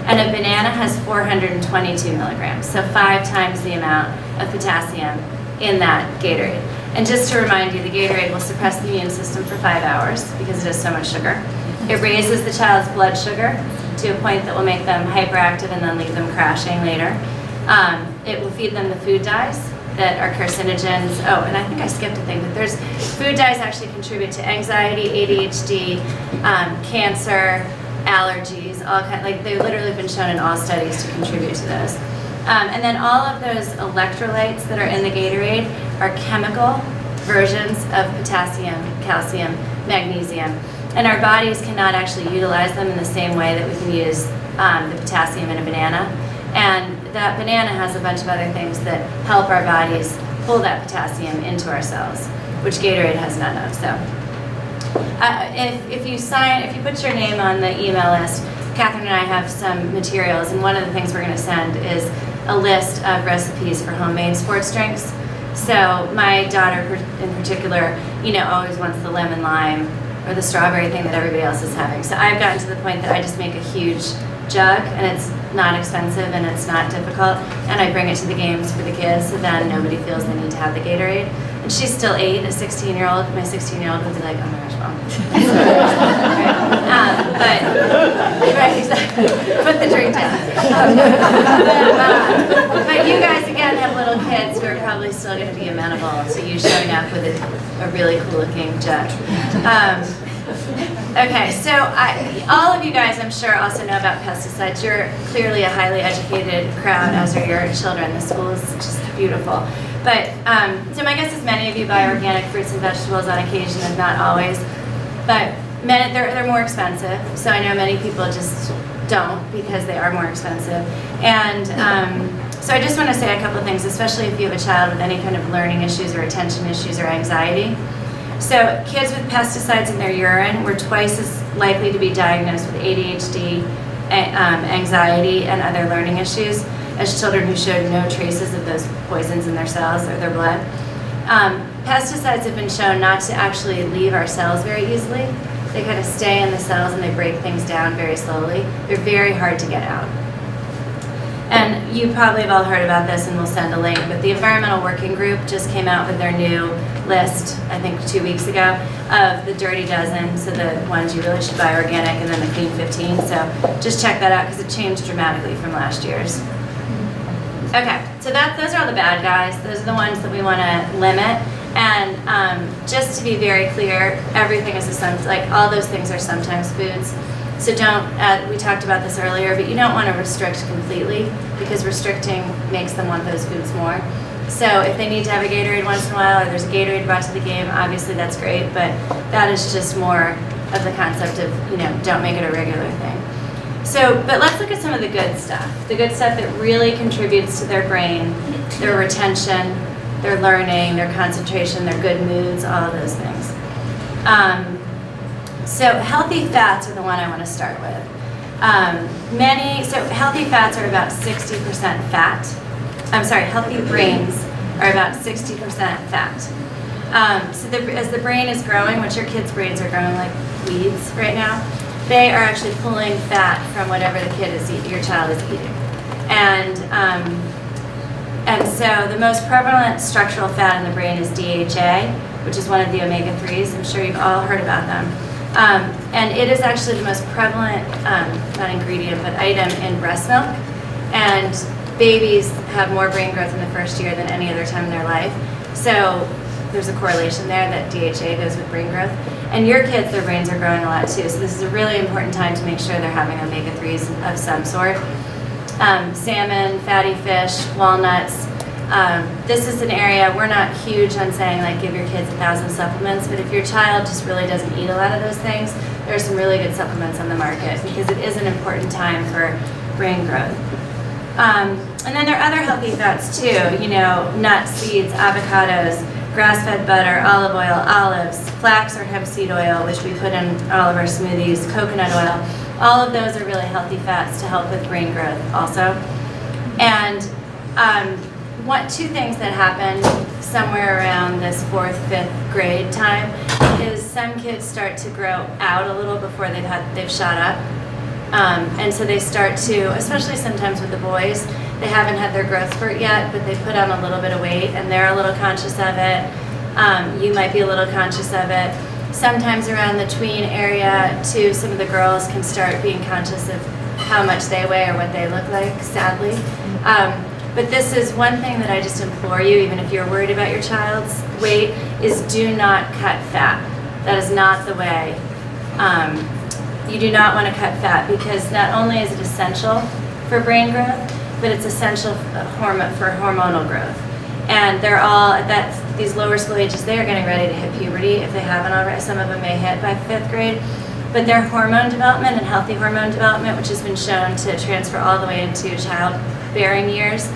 [SPEAKER 7] And a banana has 422 milligrams, so 5 times the amount of potassium in that Gatorade. And just to remind you, the Gatorade will suppress the immune system for 5 hours because it has so much sugar. It raises the child's blood sugar to a point that will make them hyperactive and then leave them crashing later. It will feed them the food dyes that are carcinogens. Oh, and I think I skipped a thing, but there's food dyes actually contribute to anxiety, ADHD, cancer, allergies, all kind. Like they've literally been shown in all studies to contribute to those. And then all of those electrolytes that are in the Gatorade are chemical versions of potassium, calcium, magnesium. And our bodies cannot actually utilize them in the same way that we can use the potassium in a banana. And that banana has a bunch of other things that help our bodies pull that potassium into our cells, which Gatorade has none of. So if you put your name on the email list, Catherine and I have some materials, and one of the things we're going to send is a list of recipes for homemade sports drinks. So my daughter in particular, always wants the lemon lime or the strawberry thing that everybody else is having. So I've gotten to the point that I just make a huge jug, and it's not expensive and it's not difficult, and I bring it to the games for the kids, so then nobody feels they need to have the Gatorade. And she's still 8, a 16-year-old. My 16-year-old would be like, oh my gosh, Mom. Right, exactly. Put the drink down. But you guys, again, have little kids who are probably still going to be amenable to you showing up with a really cool-looking jug. Okay, so all of you guys, I'm sure, also know about pesticides. You're clearly a highly educated crowd, as are your children. The school is just beautiful. But, so my guess is many of you buy organic fruits and vegetables on occasion, if not always. But they're more expensive, so I know many people just don't because they are more expensive. And so I just want to say a couple of things, especially if you have a child with any kind of learning issues or attention issues or anxiety. So kids with pesticides in their urine were twice as likely to be diagnosed with ADHD, anxiety, and other learning issues as children who showed no traces of those poisons in their cells or their blood. Pesticides have been shown not to actually leave our cells very easily. They kind of stay in the cells and they break things down very slowly. They're very hard to get out. And you probably have all heard about this, and we'll send a link, but the Environmental Working Group just came out with their new list, I think 2 weeks ago, of the dirty dozen, so the ones you really should buy organic, and then the clean 15. So just check that out because it changed dramatically from last year's. Okay, so those are all the bad guys. Those are the ones that we want to limit. And just to be very clear, everything is all those things are sometimes foods. So don't, we talked about this earlier, but you don't want to restrict completely because restricting makes them want those foods more. So if they need to have a Gatorade once in a while, or there's a Gatorade brought to the game, obviously that's great, but that is just more of the concept of, don't make it a regular thing. So, but let's look at some of the good stuff that really contributes to their brain, their retention, their learning, their concentration, their good moods, all of those things. So healthy fats are the one I want to start with. So healthy fats are about 60% fat. Healthy brains are about 60% fat. So as the brain is growing, which your kids' brains are growing like weeds right now, they are actually pulling fat from whatever your child is eating. And so the most prevalent structural fat in the brain is DHA, which is one of the omega-3s. I'm sure you've all heard about them. And it is actually the most prevalent, not ingredient, but item in breast milk. And babies have more brain growth in the first year than any other time in their life. So there's a correlation there that DHA goes with brain growth. And your kids, their brains are growing a lot too. So this is a really important time to make sure they're having omega-3s of some sort. Salmon, fatty fish, walnuts. This is an area, we're not huge on saying give your kids 1,000 supplements, but if your child just really doesn't eat a lot of those things, there are some really good supplements on the market because it is an important time for brain growth. And then there are other healthy fats too, nuts, seeds, avocados, grass-fed butter, olive oil, olives, flax or hemp seed oil, which we put in all of our smoothies, coconut oil. All of those are really healthy fats to help with brain growth also. And two things that happen somewhere around this 4th, 5th grade time is some kids start to grow out a little before they've shot up. And so they start to, especially sometimes with the boys, they haven't had their growth spurt yet, but they put on a little bit of weight and they're a little conscious of it. You might be a little conscious of it. Sometimes around the tween area too, some of the girls can start being conscious of how much they weigh or what they look like, sadly. But this is one thing that I just implore you, even if you're worried about your child's weight, is do not cut fat. That is not the way. You do not want to cut fat because not only is it essential for brain growth, but it's essential for hormonal growth. And they're all, at these lower school ages, they are getting ready to hit puberty if they haven't already. Some of them may hit by 5th grade. But their hormone development and healthy hormone development, which has been shown to transfer all the way into childbearing years,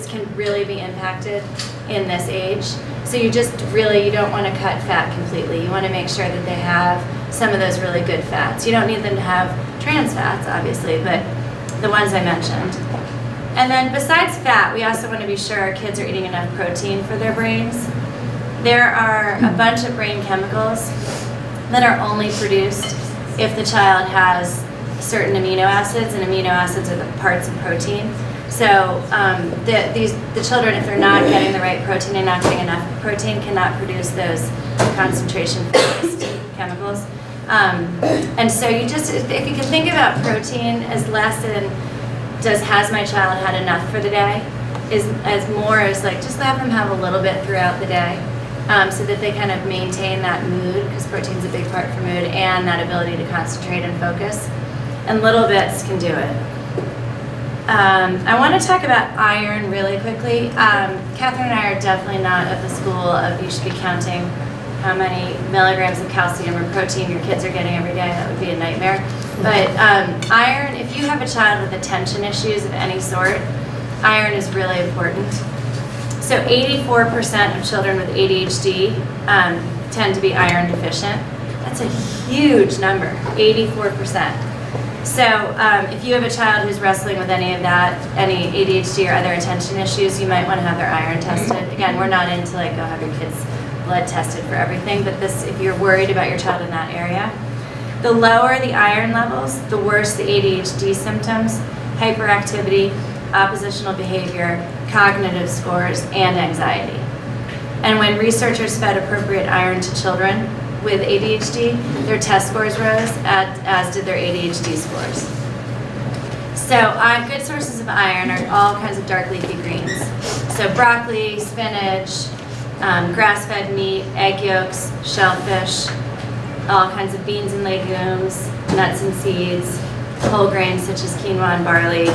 [SPEAKER 7] can really be impacted in this age. So you don't want to cut fat completely. You want to make sure that they have some of those really good fats. You don't need them to have trans fats, obviously, but the ones I mentioned. And then besides fat, we also want to be sure our kids are eating enough protein for their brains. There are a bunch of brain chemicals that are only produced if the child has certain amino acids, and amino acids are the parts of protein. So the children, if they're not getting the right protein and not getting enough protein, cannot produce those concentration-focused chemicals. And so if you can think about protein as less in has my child had enough for the day, as more as like just have them have a little bit throughout the day, so that they kind of maintain that mood, because protein's a big part for mood, and that ability to concentrate and focus. And little bits can do it. I want to talk about iron really quickly. Catherine and I are definitely not of the school of you should be counting how many milligrams of calcium or protein your kids are getting every day. That would be a nightmare. But iron, if you have a child with attention issues of any sort, iron is really important. So 84% of children with ADHD tend to be iron deficient. That's a huge number, 84%. So if you have a child who's wrestling with any of that, any ADHD or other attention issues, you might want to have their iron tested. Again, we're not into like, go have your kids blood tested for everything, but if you're worried about your child in that area, the lower the iron levels, the worse the ADHD symptoms, hyperactivity, oppositional behavior, cognitive scores, and anxiety. And when researchers fed appropriate iron to children with ADHD, their test scores rose, as did their ADHD scores. So good sources of iron are all kinds of dark leafy greens. So broccoli, spinach, grass-fed meat, egg yolks, shellfish, all kinds of beans and legumes, nuts and seeds, whole grains such as quinoa and barley.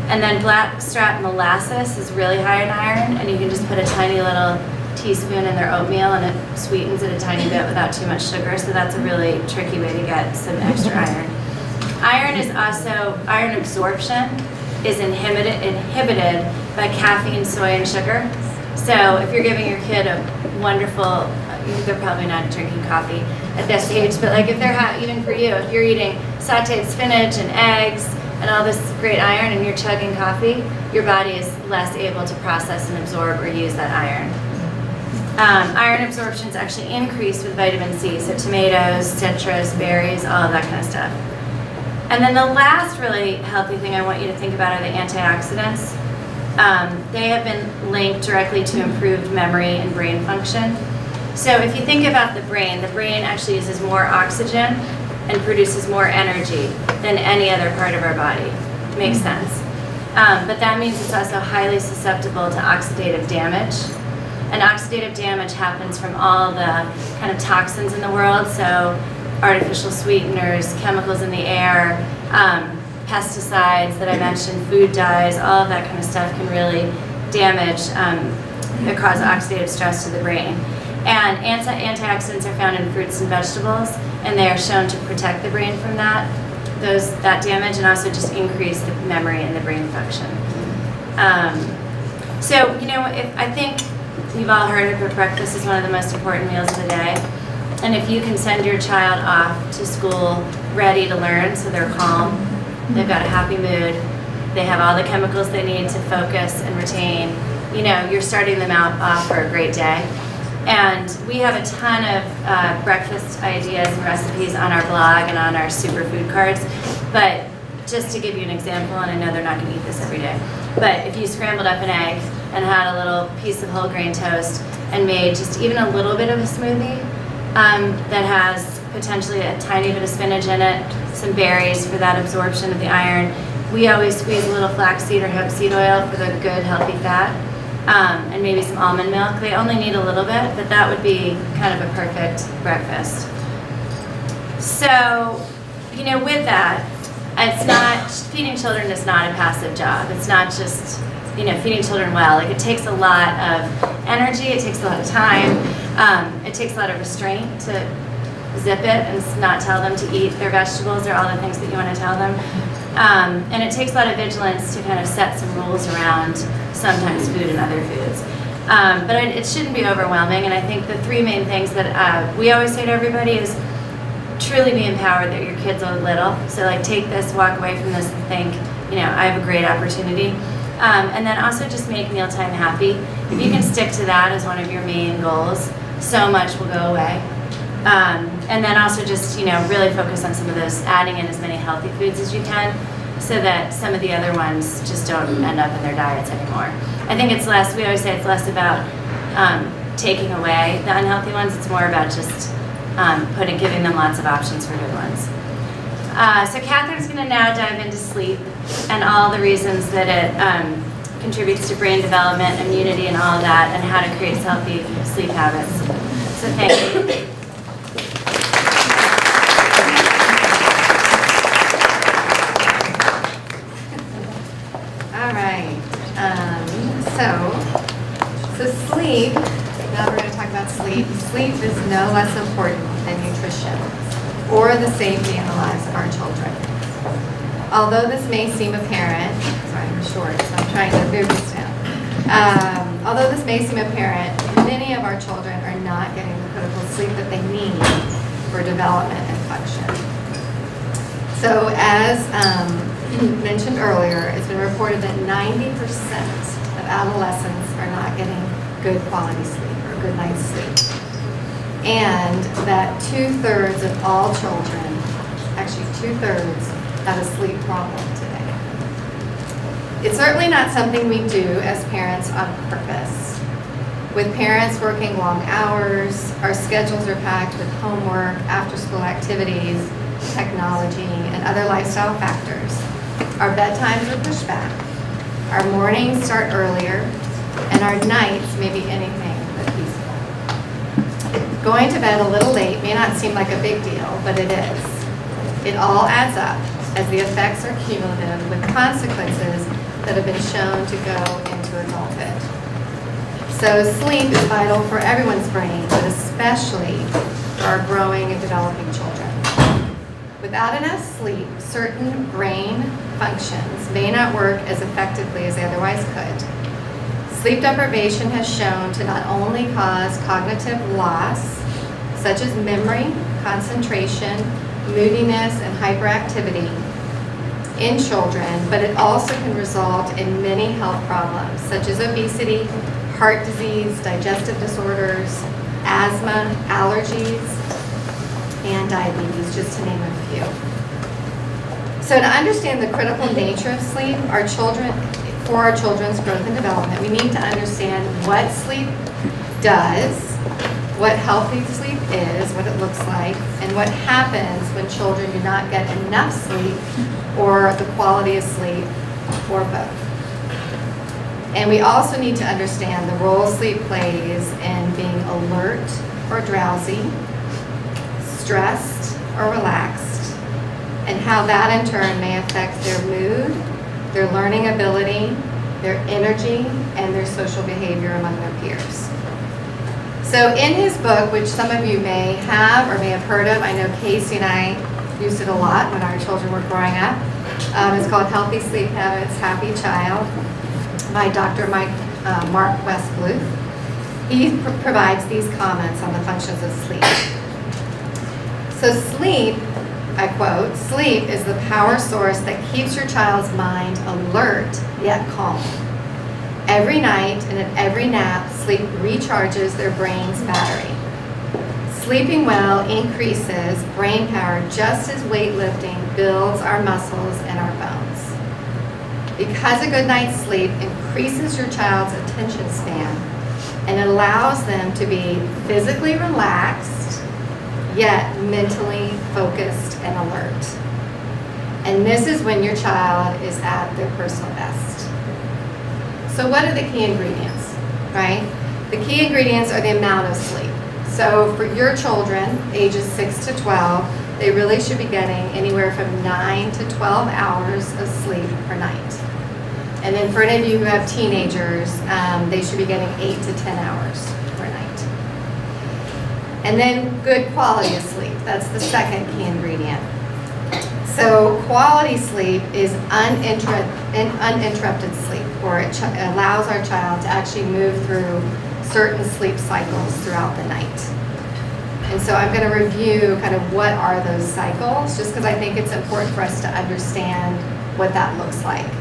[SPEAKER 7] And then blackstrap molasses is really high in iron, and you can just put a tiny little teaspoon in their oatmeal and it sweetens it a tiny bit without too much sugar, so that's a really tricky way to get some extra iron. Iron absorption is inhibited by caffeine, soy, and sugar. So if you're giving your kid a wonderful, they're probably not drinking coffee at this age, but like if they're, even for you, if you're eating sauteed spinach and eggs and all this great iron and you're chugging coffee, your body is less able to process and absorb or use that iron. Iron absorption is actually increased with vitamin C, so tomatoes, citrus, berries, all of that kind of stuff. And then the last really healthy thing I want you to think about are the antioxidants. They have been linked directly to improved memory and brain function. So if you think about the brain actually uses more oxygen and produces more energy than any other part of our body. Makes sense. But that means it's also highly susceptible to oxidative damage. And oxidative damage happens from all the kind of toxins in the world, so artificial sweeteners, chemicals in the air, pesticides that I mentioned, food dyes, all of that kind of stuff can really damage, cause oxidative stress to the brain. And antioxidants are found in fruits and vegetables, and they are shown to protect the brain from that damage, and also just increase the memory and the brain function. So, I think you've all heard that breakfast is one of the most important meals of the day. And if you can send your child off to school ready to learn, so they're calm, they've got a happy mood, they have all the chemicals they need to focus and retain, you're starting them off for a great day. And we have a ton of breakfast ideas and recipes on our blog and on our superfood cards. But just to give you an example, and I know they're not going to eat this every day, but if you scrambled up an egg and had a little piece of whole grain toast and made just even a little bit of a smoothie that has potentially a tiny bit of spinach in it, some berries for that absorption of the iron, we always squeeze a little flaxseed or hemp seed oil for the good, healthy fat, and maybe some almond milk. They only need a little bit, but that would be kind of a perfect breakfast. So, with that, it's not, feeding children is not a passive job. It's not just, feeding children well. Like, it takes a lot of energy, it takes a lot of time, it takes a lot of restraint to zip it and not tell them to eat their vegetables or all the things that you want to tell them. And it takes a lot of vigilance to kind of set some rules around sometimes food and other foods. But it shouldn't be overwhelming, and I think the three main things that we always say to everybody is truly be empowered that your kids are little. So like, take this, walk away from this and think, I have a great opportunity. And then also just make mealtime happy. If you can stick to that as one of your main goals, so much will go away. And then also just, really focus on some of those, adding in as many healthy foods as you can so that some of the other ones just don't end up in their diets anymore. I think it's less, we always say it's less about taking away the unhealthy ones, it's more about just giving them lots of options for good ones. So Catherine's going to now dive into sleep and all the reasons that it contributes to brain development, immunity, and all of that, and how to create healthy sleep habits. So thank you.
[SPEAKER 8] All right. So sleep. Now we're going to talk about sleep. Sleep is no less important than nutrition or the safety in the lives of our children. Although this may seem apparent, sorry, I'm short, so I'm trying to move this down. Although this may seem apparent, many of our children are not getting the critical sleep that they need for development and function. So as mentioned earlier, it's been reported that 90% of adolescents are not getting good quality sleep or good night's sleep. And that 2/3 of all children, actually 2/3, have a sleep problem today. It's certainly not something we do as parents on purpose. With parents working long hours, our schedules are packed with homework, after-school activities, technology, and other lifestyle factors. Our bedtimes are pushed back, our mornings start earlier, and our nights may be anything but peaceful. Going to bed a little late may not seem like a big deal, but it is. It all adds up as the effects are cumulative with consequences that have been shown to go into adulthood. So sleep is vital for everyone's brain, but especially for our growing and developing children. Without enough sleep, certain brain functions may not work as effectively as they otherwise could. Sleep deprivation has shown to not only cause cognitive loss, such as memory, concentration, moodiness, and hyperactivity in children, but it also can result in many health problems, such as obesity, heart disease, digestive disorders, asthma, allergies, and diabetes, just to name a few. So to understand the critical nature of sleep, for our children's growth and development, we need to understand what sleep does, what healthy sleep is, what it looks like, and what happens when children do not get enough sleep or the quality of sleep, or both. And we also need to understand the role sleep plays in being alert or drowsy, stressed or relaxed, and how that in turn may affect their mood, their learning ability, their energy, and their social behavior among their peers. So in his book, which some of you may have or may have heard of, I know Casey and I used it a lot when our children were growing up. It's called Healthy Sleep Habits, Happy Child by Dr. Mark Westbluth. He provides these comments on the functions of sleep. So sleep, I quote, "Sleep is the power source that keeps your child's mind alert yet calm. Every night and at every nap, sleep recharges their brain's battery. Sleeping well increases brain power just as weightlifting builds our muscles and our bones. Because a good night's sleep increases your child's attention span and allows them to be physically relaxed, yet mentally focused and alert. And this is when your child is at their personal best. So what are the key ingredients, right? The key ingredients are the amount of sleep. So for your children, ages 6 to 12, they really should be getting anywhere from 9 to 12 hours of sleep per night. And then for any of you who have teenagers, they should be getting 8 to 10 hours per night. And then good quality of sleep. That's the second key ingredient. So quality sleep is uninterrupted sleep, or it allows our child to actually move through certain sleep cycles throughout the night. And so I'm going to review kind of what are those cycles, just because I think it's important for us to understand what that looks like.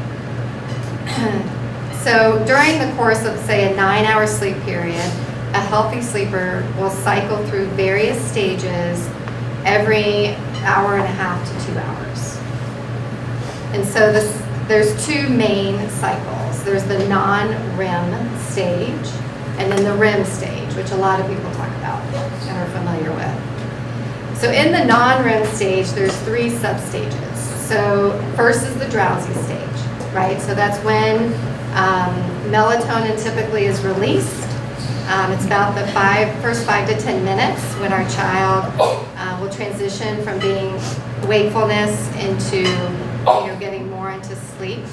[SPEAKER 8] So during the course of, say, a 9-hour sleep period, a healthy sleeper will cycle through various stages every hour and a half to 2 hours. And so there's two main cycles. There's the non-REM stage and then the REM stage, which a lot of people talk about and are familiar with. So in the non-REM stage, there's 3 substages. So first is the drowsy stage, right? So that's when melatonin typically is released. It's about the first 5 to 10 minutes when our child will transition from being wakefulness into getting more into sleep.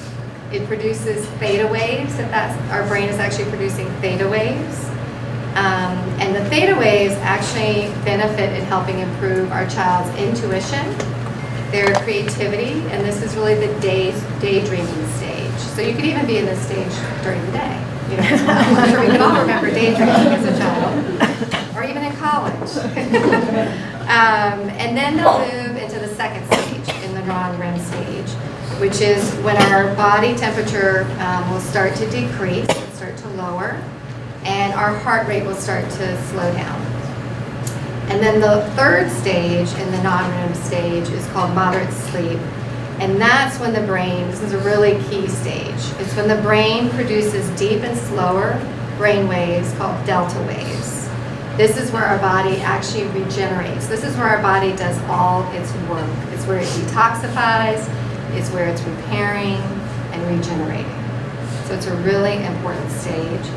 [SPEAKER 8] It produces theta waves. Our brain is actually producing theta waves. And the theta waves actually benefit in helping improve our child's intuition, their creativity, and this is really the daydreaming stage. So you could even be in this stage during the day. I'm sure we can all remember daydreaming as a child, or even in college. And then they'll move into the second stage, in the non-REM stage, which is when our body temperature will start to decrease, start to lower, and our heart rate will start to slow down. And then the third stage in the non-REM stage is called moderate sleep. And that's when the brain, this is a really key stage, it's when the brain produces deep and slower brain waves called delta waves. This is where our body actually regenerates. This is where our body does all its work. It's where it detoxifies, it's where it's repairing and regenerating. So it's a really important stage,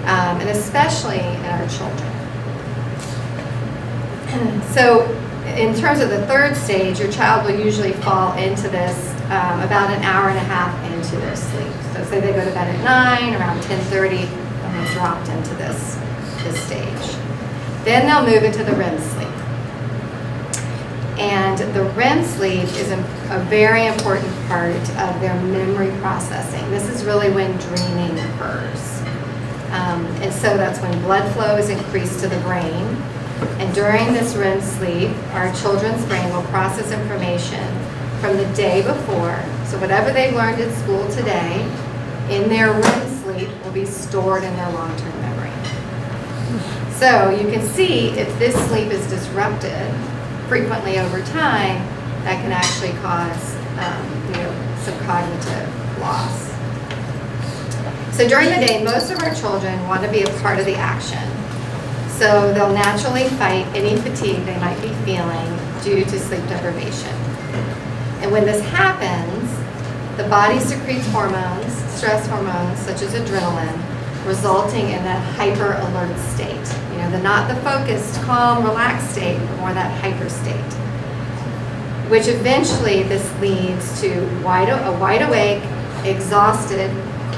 [SPEAKER 8] and especially in our children. So in terms of the third stage, your child will usually fall into this about an hour and a half into their sleep. So say they go to bed at 9, around 10:30, and they've dropped into this stage. Then they'll move into the REM sleep. And the REM sleep is a very important part of their memory processing. This is really when dreaming occurs. And so that's when blood flow is increased to the brain. And during this REM sleep, our children's brain will process information from the day before. So whatever they've learned at school today, in their REM sleep will be stored in their long-term memory. So you can see if this sleep is disrupted frequently over time, that can actually cause some cognitive loss. So during the day, most of our children want to be a part of the action. So they'll naturally fight any fatigue they might be feeling due to sleep deprivation. And when this happens, the body secretes hormones, stress hormones such as adrenaline, resulting in that hyper alert state. Not the focused, calm, relaxed state, but more that hyper state. Which eventually this leads to a wide awake, exhausted,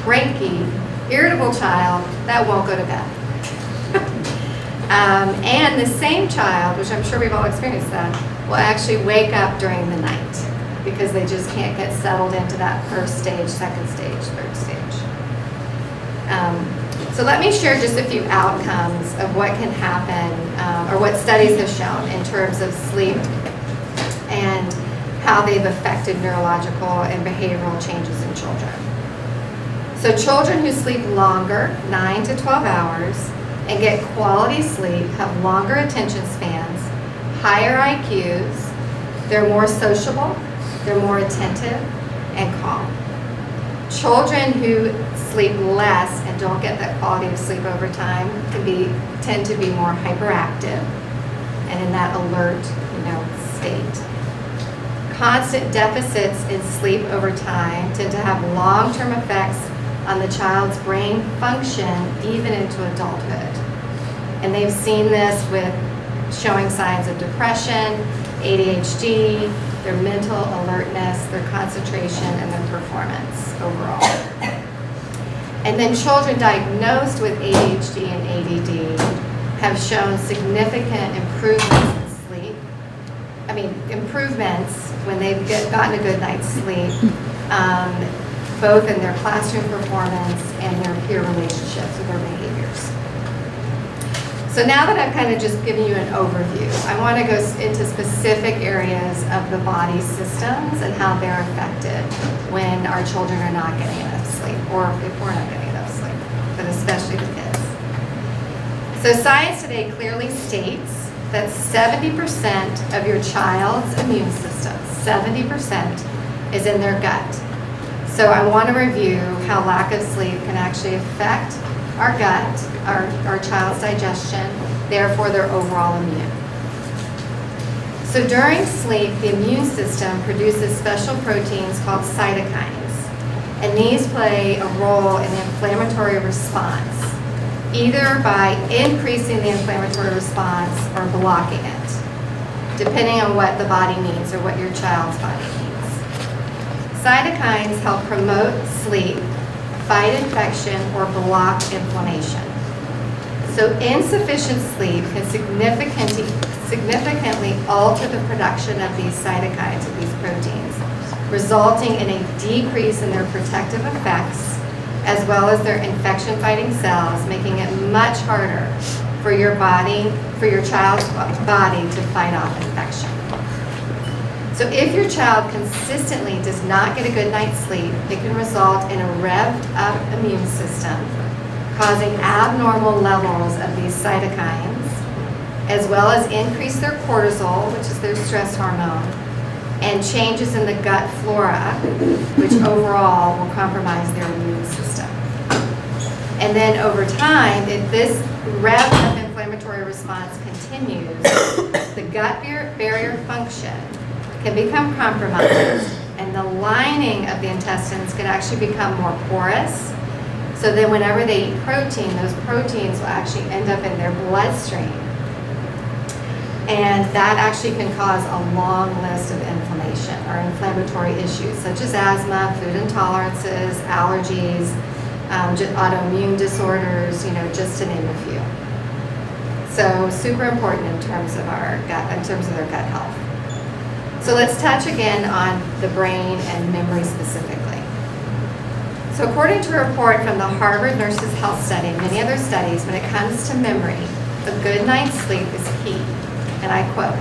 [SPEAKER 8] cranky, irritable child that won't go to bed. And the same child, which I'm sure we've all experienced that, will actually wake up during the night because they just can't get settled into that first stage, second stage, third stage. So let me share just a few outcomes of what can happen, or what studies have shown in terms of sleep and how they've affected neurological and behavioral changes in children. So children who sleep longer, 9 to 12 hours, and get quality sleep have longer attention spans, higher IQs, they're more sociable, they're more attentive, and calm. Children who sleep less and don't get that quality of sleep over time tend to be more hyperactive and in that alert, state. constant deficits in sleep over time tend to have long-term effects on the child's brain function, even into adulthood. And they've seen this with showing signs of depression, ADHD, their mental alertness, their concentration, and their performance overall. And then children diagnosed with ADHD and ADD have shown significant improvements in sleep. Improvements when they've gotten a good night's sleep, both in their classroom performance and their peer relationships with their behaviors. So now that I've kind of just given you an overview, I want to go into specific areas of the body systems and how they're affected when our children are not getting enough sleep, or if we're not getting enough sleep, but especially the kids. So science today clearly states that 70% of your child's immune system, 70%, is in their gut. So I want to review how lack of sleep can actually affect our gut, our child's digestion, therefore their overall immune. So during sleep, the immune system produces special proteins called cytokines, and these play a role in the inflammatory response, either by increasing the inflammatory response or blocking it, depending on what the body needs or what your child's body needs. Cytokines help promote sleep, fight infection, or block inflammation. So insufficient sleep can significantly alter the production of these cytokines, of these proteins, resulting in a decrease in their protective effects as well as their infection-fighting cells, making it much harder for your child's body to fight off infection. So if your child consistently does not get a good night's sleep, it can result in a revved up immune system, causing abnormal levels of these cytokines, as well as increase their cortisol, which is their stress hormone, and changes in the gut flora, which overall will compromise their immune system. And then over time, if this revved up inflammatory response continues, the gut barrier function can become compromised, and the lining of the intestines can actually become more porous. So then whenever they eat protein, those proteins will actually end up in their bloodstream. And that actually can cause a long list of inflammation or inflammatory issues, such as asthma, food intolerances, allergies, autoimmune disorders, just to name a few. So super important in terms of our gut, in terms of their gut health. So let's touch again on the brain and memory specifically. So according to a report from the Harvard Nurses Health Study and many other studies, when it comes to memory, a good night's sleep is key. And I quote,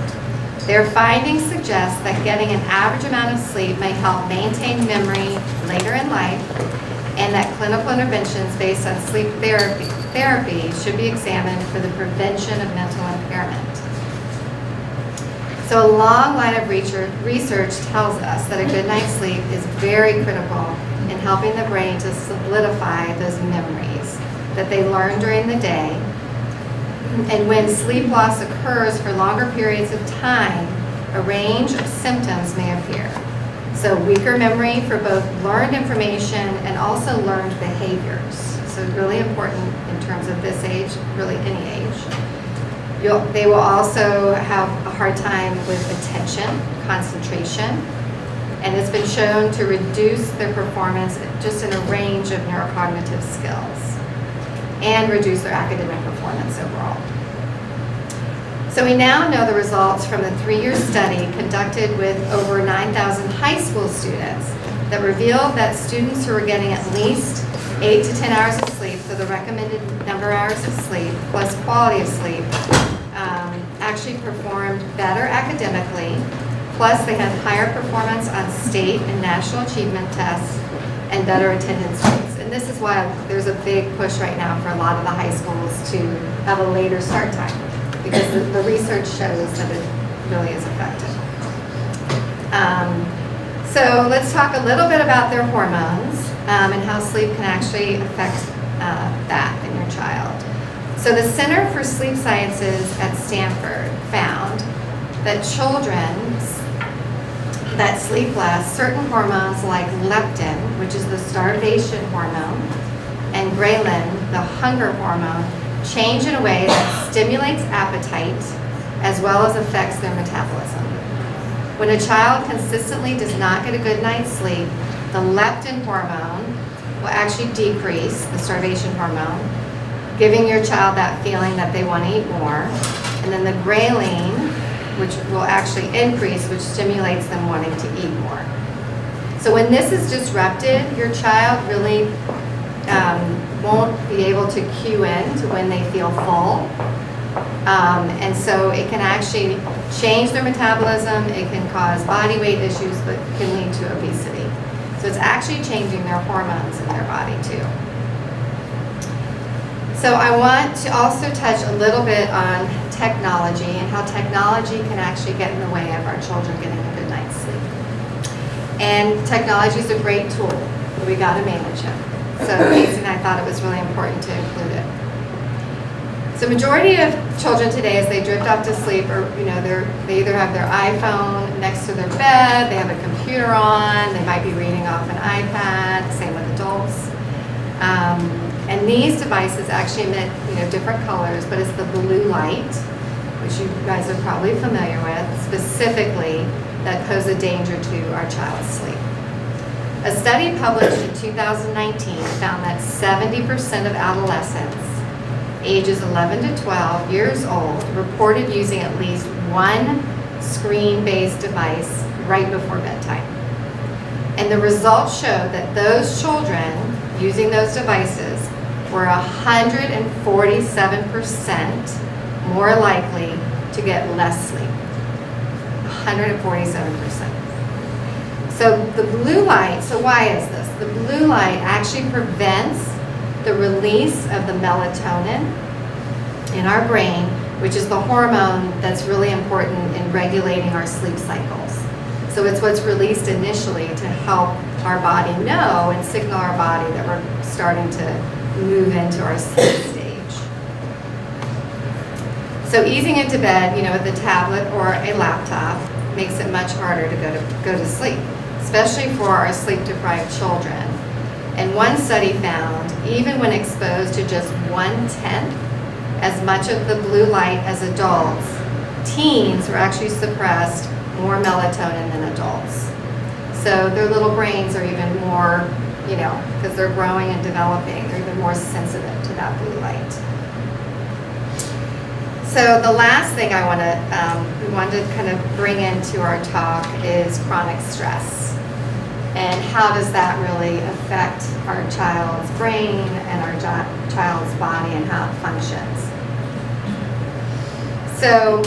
[SPEAKER 8] "Their findings suggest that getting an average amount of sleep may help maintain memory later in life, and that clinical interventions based on sleep therapy should be examined for the prevention of mental impairment." So a long line of research tells us that a good night's sleep is very critical in helping the brain to solidify those memories that they learn during the day. And when sleep loss occurs for longer periods of time, a range of symptoms may appear. So weaker memory for both learned information and also learned behaviors. So really important in terms of this age, really any age. They will also have a hard time with attention, concentration, and it's been shown to reduce their performance just in a range of neurocognitive skills and reduce their academic performance overall. So we now know the results from the 3-year study conducted with over 9,000 high school students that revealed that students who were getting at least 8 to 10 hours of sleep, so the recommended number of hours of sleep plus quality of sleep, actually performed better academically, plus they had higher performance on state and national achievement tests and better attendance rates. And this is why there's a big push right now for a lot of the high schools to have a later start time, because the research shows that it really is effective. So let's talk a little bit about their hormones and how sleep can actually affect that in your child. So the Center for Sleep Sciences at Stanford found that children that sleep less, certain hormones like leptin, which is the starvation hormone, and ghrelin, the hunger hormone, change in a way that stimulates appetite as well as affects their metabolism. When a child consistently does not get a good night's sleep, the leptin hormone will actually decrease, the starvation hormone, giving your child that feeling that they want to eat more. And then the ghrelin, which will actually increase, which stimulates them wanting to eat more. So when this is disrupted, your child really won't be able to cue in to when they feel full. And so it can actually change their metabolism, it can cause body weight issues, but can lead to obesity. So it's actually changing their hormones in their body too. So I want to also touch a little bit on technology and how technology can actually get in the way of our children getting a good night's sleep. And technology is a great tool, but we got to manage it. So Casey and I thought it was really important to include it. So majority of children today, as they drift off to sleep, or they either have their iPhone next to their bed, they have a computer on, they might be reading off an iPad. Same with adults. And these devices actually emit different colors, but it's the blue light, which you guys are probably familiar with, specifically that pose a danger to our child's sleep. A study published in 2019 found that 70% of adolescents ages 11 to 12 years old reported using at least one screen-based device right before bedtime. And the results showed that those children using those devices were 147% more likely to get less sleep. 147%. So the blue light, so why is this? The blue light actually prevents the release of the melatonin in our brain, which is the hormone that's really important in regulating our sleep cycles. So it's what's released initially to help our body know and signal our body that we're starting to move into our sleep stage. So easing into bed, with a tablet or a laptop makes it much harder to go to sleep, especially for our sleep-deprived children. And one study found, even when exposed to just 1/10 as much of the blue light as adults, teens were actually suppressed more melatonin than adults. So their little brains are even more, because they're growing and developing, they're even more sensitive to that blue light. So the last thing we wanted to kind of bring into our talk is chronic stress. And how does that really affect our child's brain and our child's body and how it functions? So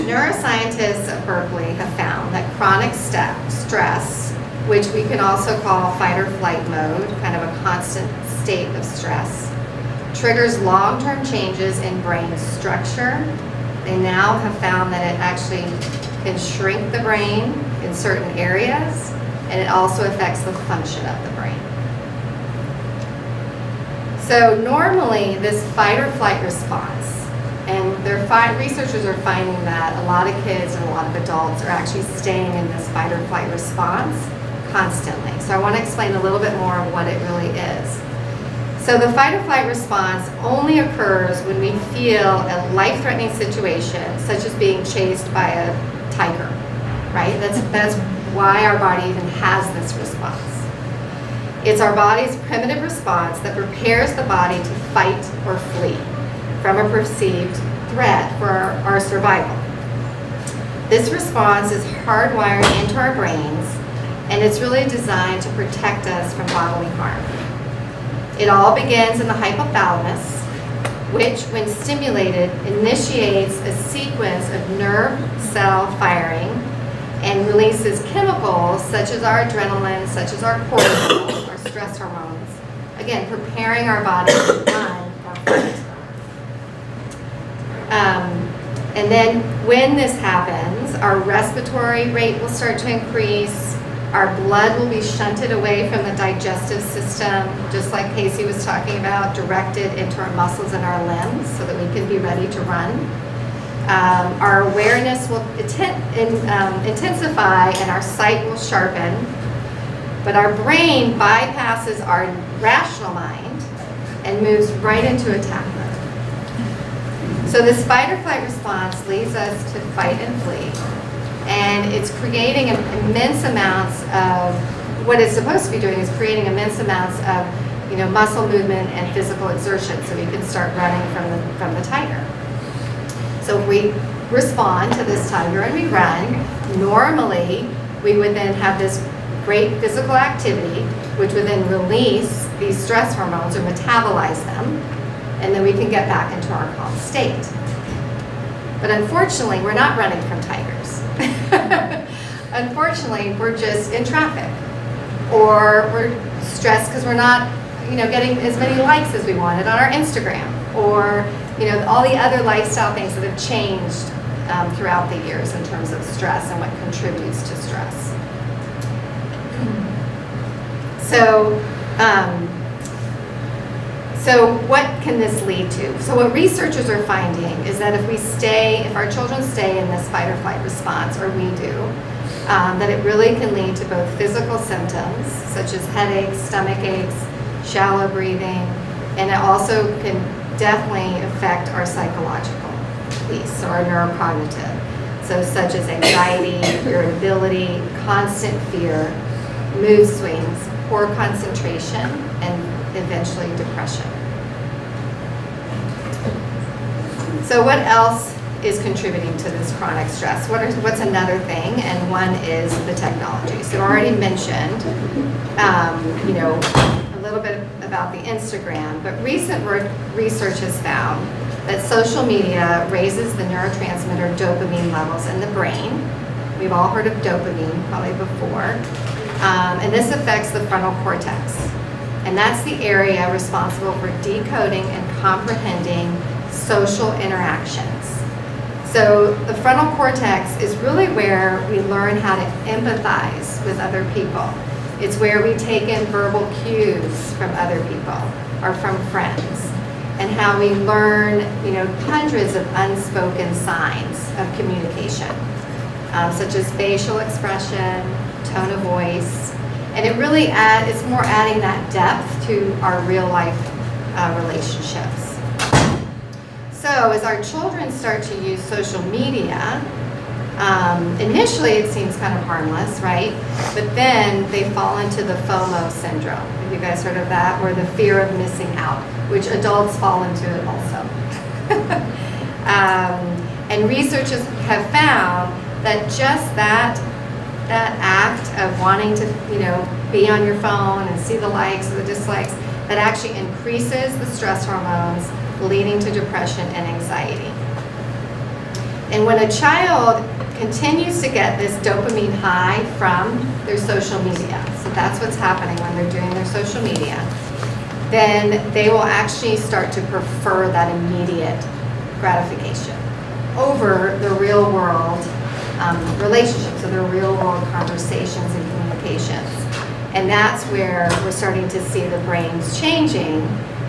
[SPEAKER 8] neuroscientists at Berkeley have found that chronic stress, which we can also call fight or flight mode, kind of a constant state of stress, triggers long-term changes in brain structure. They now have found that it actually can shrink the brain in certain areas, and it also affects the function of the brain. So normally this fight or flight response, and researchers are finding that a lot of kids and a lot of adults are actually staying in this fight or flight response constantly. So I want to explain a little bit more of what it really is. So the fight or flight response only occurs when we feel a life-threatening situation, such as being chased by a tiger, right? That's why our body even has this response. It's our body's primitive response that prepares the body to fight or flee from a perceived threat for our survival. This response is hardwired into our brains, and it's really designed to protect us from bodily harm. It all begins in the hypothalamus, which, when stimulated, initiates a sequence of nerve cell firing and releases chemicals such as our adrenaline, such as our cortisol, our stress hormones, again, preparing our body to run or fight. And then when this happens, our respiratory rate will start to increase, our blood will be shunted away from the digestive system, just like Casey was talking about, directed into our muscles and our limbs so that we can be ready to run. Our awareness will intensify and our sight will sharpen, but our brain bypasses our rational mind and moves right into attack mode. So this fight or flight response leads us to fight and flee, and it's creating immense amounts of, what it's supposed to be doing is creating immense amounts of muscle movement and physical exertion, so we can start running from the tiger. So if we respond to this tiger and we run, normally we would then have this great physical activity, which would then release these stress hormones or metabolize them, and then we can get back into our calm state. But unfortunately, we're not running from tigers. Unfortunately, we're just in traffic, or we're stressed because we're not getting as many likes as we wanted on our Instagram, or all the other lifestyle things that have changed throughout the years in terms of stress and what contributes to stress. So what can this lead to? So what researchers are finding is that if our children stay in this fight or flight response, or we do, that it really can lead to both physical symptoms, such as headaches, stomach aches, shallow breathing, and it also can definitely affect our psychological piece, or our neurocognitive. So such as anxiety, irritability, constant fear, mood swings, poor concentration, and eventually depression. So what else is contributing to this chronic stress? What's another thing? And one is the technology. So I already mentioned, a little bit about the Instagram, but recent research has found that social media raises the neurotransmitter dopamine levels in the brain. We've all heard of dopamine probably before. And this affects the frontal cortex. And that's the area responsible for decoding and comprehending social interactions. So the frontal cortex is really where we learn how to empathize with other people. It's where we take in verbal cues from other people or from friends, and how we learn, hundreds of unspoken signs of communication, such as facial expression, tone of voice, and it really it's more adding that depth to our real life relationships. So as our children start to use social media, initially it seems kind of harmless, right? But then they fall into the FOMO syndrome. Have you guys heard of that? Or the fear of missing out, which adults fall into it also. And researchers have found that just that act of wanting to, be on your phone and see the likes or the dislikes, that actually increases the stress hormones, leading to depression and anxiety. And when a child continues to get this dopamine high from their social media, so that's what's happening when they're doing their social media, then they will actually start to prefer that immediate gratification over the real world relationships, or the real world conversations and communications. And that's where we're starting to see the brains changing,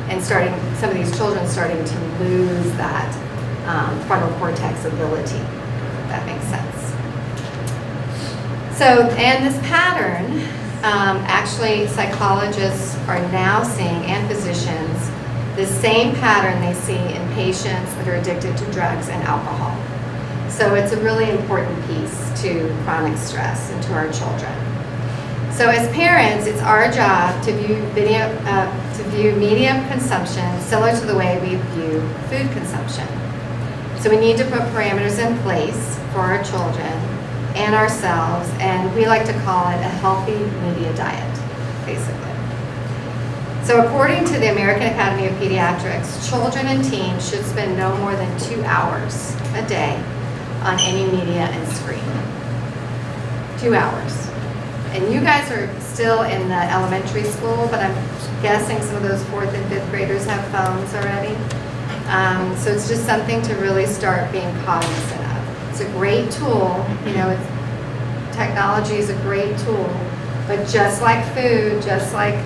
[SPEAKER 8] and some of these children starting to lose that frontal cortex ability, if that makes sense. So, and this pattern, actually psychologists are now seeing, and physicians, the same pattern they see in patients that are addicted to drugs and alcohol. So it's a really important piece to chronic stress and to our children. So as parents, it's our job to view media consumption similar to the way we view food consumption. So we need to put parameters in place for our children and ourselves, and we like to call it a healthy media diet, basically. So according to the American Academy of Pediatrics, children and teens should spend no more than 2 hours a day on any media and screen. 2 hours. And you guys are still in the elementary school, but I'm guessing some of those 4th and 5th graders have phones already. So it's just something to really start being cognizant of. It's a great tool, technology is a great tool, but just like food, just like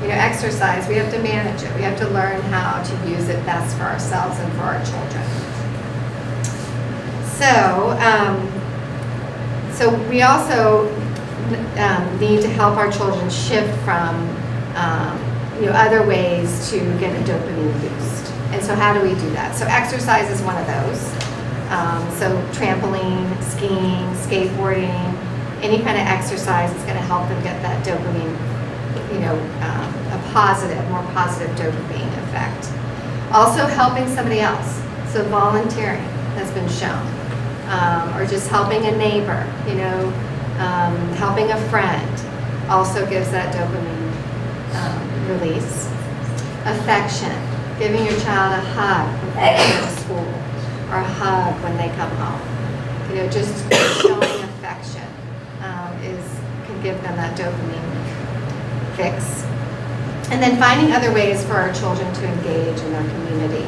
[SPEAKER 8] exercise, we have to manage it. We have to learn how to use it best for ourselves and for our children. So we also need to help our children shift from other ways to get a dopamine boost. And so how do we do that? So exercise is one of those. So trampoline, skiing, skateboarding, any kind of exercise is going to help them get that dopamine, a more positive dopamine effect. Also helping somebody else. So volunteering has been shown. Or just helping a neighbor, helping a friend also gives that dopamine release. Affection, giving your child a hug before they go to school, or a hug when they come home. Just showing affection can give them that dopamine fix. And then finding other ways for our children to engage in their community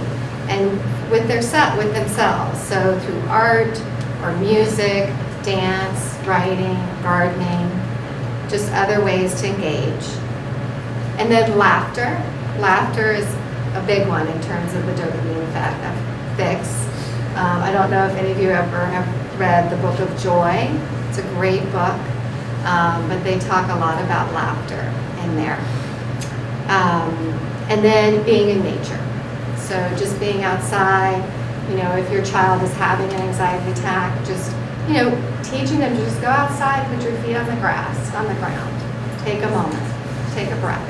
[SPEAKER 8] and with themselves. So through art or music, dance, writing, gardening, just other ways to engage. And then laughter. Laughter is a big one in terms of the dopamine fix. I don't know if any of you ever have read the Book of Joy. It's a great book, but they talk a lot about laughter in there. And then being in nature. So just being outside, if your child is having an anxiety attack, just, teaching them to just go outside, put your feet on the grass, on the ground. Take a moment, take a breath.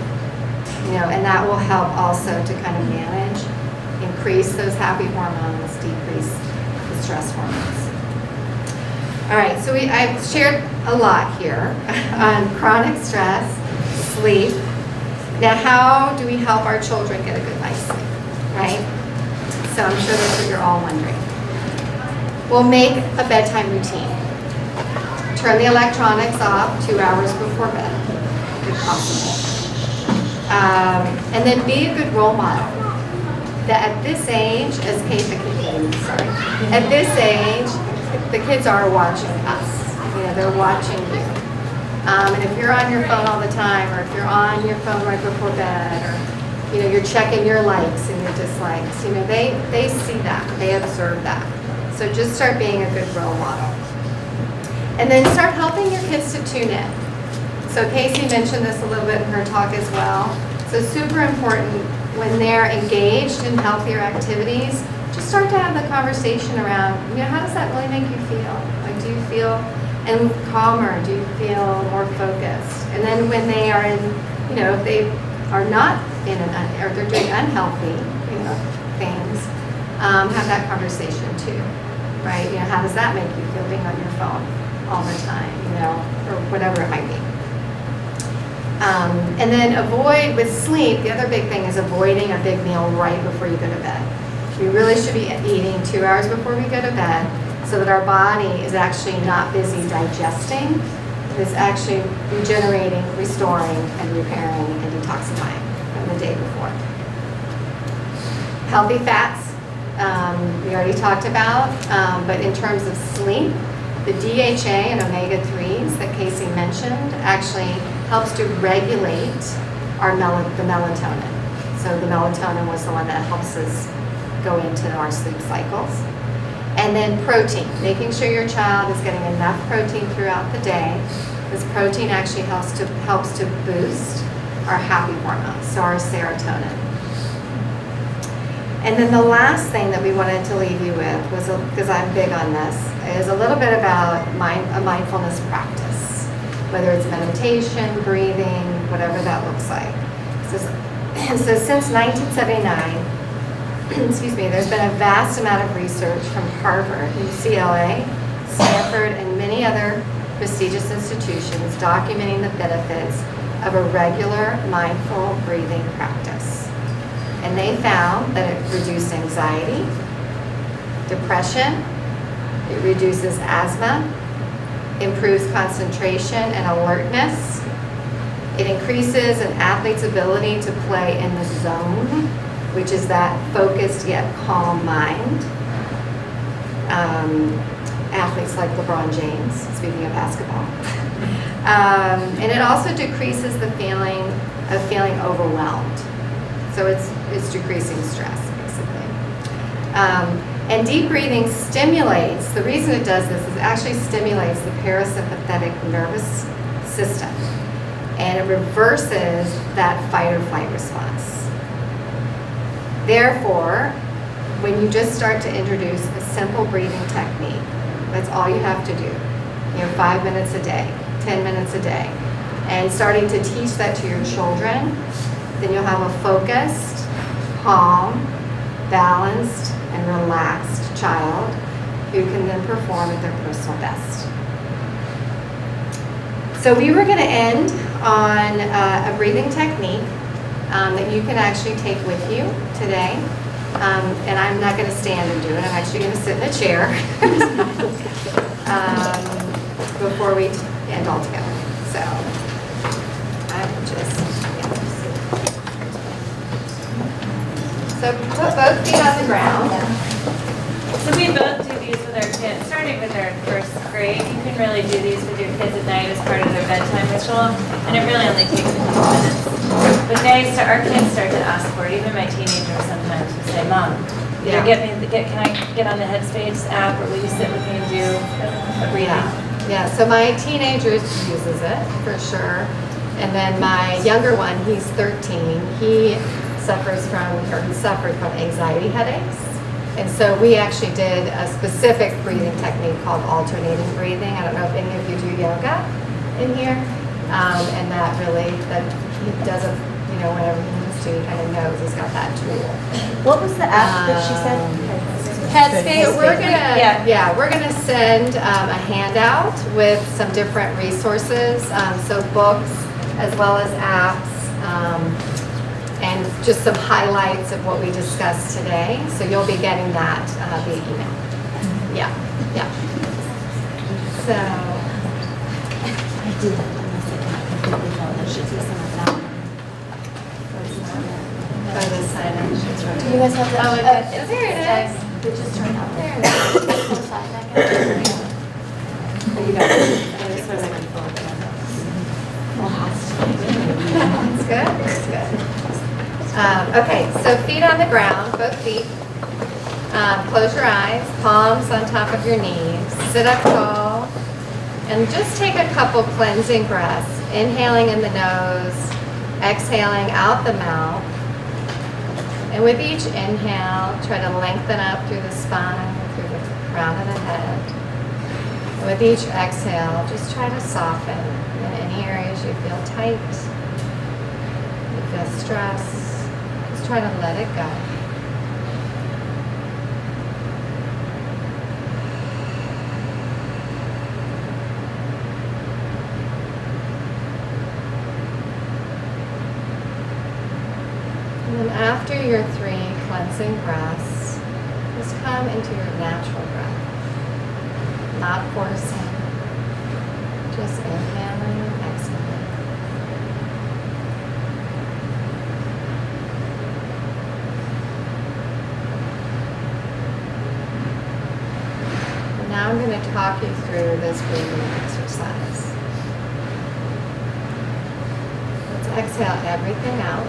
[SPEAKER 8] And that will help also to kind of manage, increase those happy hormones, decrease the stress hormones. All right, so I've shared a lot here on chronic stress, sleep. Now, how do we help our children get a good night's sleep, right? So I'm sure that's what you're all wondering. We'll make a bedtime routine. Turn the electronics off 2 hours before bed, if possible. And then be a good role model. That at this age, at this age, the kids are watching us. They're watching you. And if you're on your phone all the time, or if you're on your phone right before bed, or you're checking your likes and your dislikes, they see that, they observe that. So just start being a good role model. And then start helping your kids to tune in. So Casey mentioned this a little bit in her talk as well. So super important when they're engaged in healthier activities, just start to have the conversation around, how does that really make you feel? Like, do you feel calmer? Do you feel more focused? And then when they are in, if they are not in or they're doing unhealthy, things, have that conversation too, right? How does that make you feel being on your phone all the time, or whatever it might be. And then avoid, with sleep, the other big thing is avoiding a big meal right before you go to bed. We really should be eating 2 hours before we go to bed so that our body is actually not busy digesting. It's actually regenerating, restoring, and repairing and detoxifying from the day before. Healthy fats, we already talked about, but in terms of sleep, the DHA and omega-3s that Casey mentioned actually helps to regulate the melatonin. So the melatonin was the one that helps us go into our sleep cycles. And then protein, making sure your child is getting enough protein throughout the day. This protein actually helps to boost our happy hormones, so our serotonin. And then the last thing that we wanted to leave you with was, because I'm big on this, is a little bit about a mindfulness practice, whether it's meditation, breathing, whatever that looks like. So since 1979, there's been a vast amount of research from Harvard, UCLA, Stanford, and many other prestigious institutions documenting the benefits of a regular mindful breathing practice. And they found that it reduced anxiety, depression, it reduces asthma, improves concentration and alertness, it increases an athlete's ability to play in the zone, which is that focused yet calm mind. Athletes like LeBron James, speaking of basketball. And it also decreases the feeling of feeling overwhelmed. So it's decreasing stress, basically. And deep breathing stimulates, the reason it does this is it actually stimulates the parasympathetic nervous system. And it reverses that fight or flight response. Therefore, when you just start to introduce a simple breathing technique, that's all you have to do. 5 minutes a day, 10 minutes a day. And starting to teach that to your children, then you'll have a focused, calm, balanced, and relaxed child who can then perform at their personal best. So we were going to end on a breathing technique that you can actually take with you today. And I'm not going to stand and do it. I'm actually going to sit in a chair before we end altogether. So I will just, So put both feet on the ground.
[SPEAKER 7] So we both do these with our kids, starting with our first grade. You can really do these with your kids at night as part of their bedtime ritual, and it really only takes a couple minutes. But our kids start to ask for it. Even my teenagers sometimes will say, "Mom, can I get on the Headspace app, or will you sit with me and do a breathing?"
[SPEAKER 8] Yeah, so my teenager uses it for sure. And then my younger one, he's 13, he suffered from anxiety headaches. And so we actually did a specific breathing technique called alternating breathing. I don't know if any of you do yoga in here. And that he does it, whenever he needs to, he kind of knows he's got that tool.
[SPEAKER 1] What was the app that she said?
[SPEAKER 8] Headspace. So we're gonna send a handout with some different resources, so books as well as apps, and just some highlights of what we discussed today. So you'll be getting that via email. Yeah. So.
[SPEAKER 3] I do that unless I can completely fall. There should be some of that.
[SPEAKER 8] Go this side.
[SPEAKER 5] Do you guys have that?
[SPEAKER 8] Oh, there it is.
[SPEAKER 5] We just turned out there.
[SPEAKER 8] That's good. Okay, so feet on the ground, both feet. Close your eyes, palms on top of your knees. Sit up tall, and just take a couple cleansing breaths. Inhaling in the nose, exhaling out the mouth. And with each inhale, try to lengthen up through the spine, through the crown of the head. And with each exhale, just try to soften in any areas you feel tight, you feel stress. Just try to let it go. And then after your 3 cleansing breaths, just come into your natural breath. Not forcing, just inhaling and exhaling. And now I'm going to talk you through this breathing exercise. Let's exhale everything out.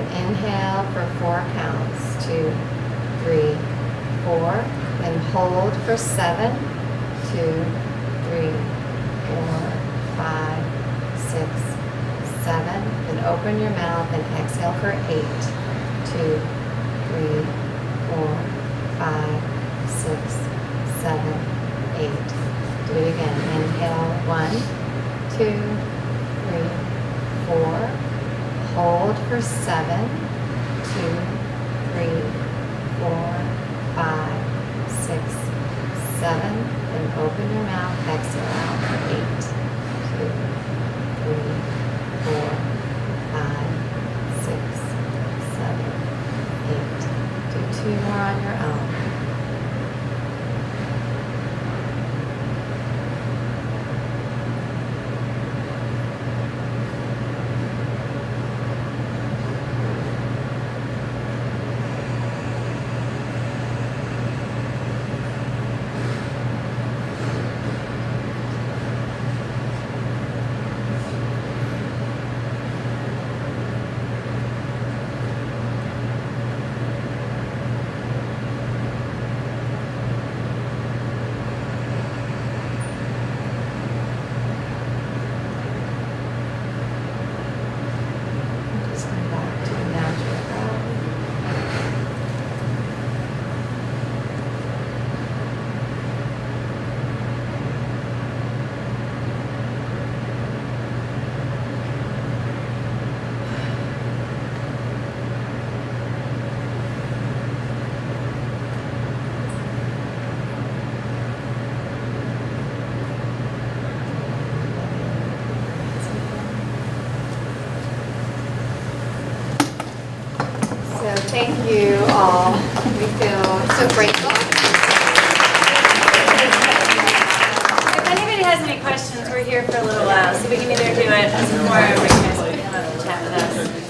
[SPEAKER 8] Inhale for 4 counts, 2, 3, 4, then hold for 7, 2, 3, 4, 5, 6, 7, then open your mouth and exhale for 8, 2, 3, 4, 5, 6, 7, 8. Do it again. Inhale, 1, 2, 3, 4. Hold for 7, 2, 3, 4, 5, 6, 7. Then open your mouth, exhale out for 8, 2, 3, 4, 5, 6, 7, 8. Do 2 more on your own. Thank you all. We feel so grateful.
[SPEAKER 7] If anybody has any questions, we're here for a little while, so we can either do it as a forum or you guys can come up and chat with us.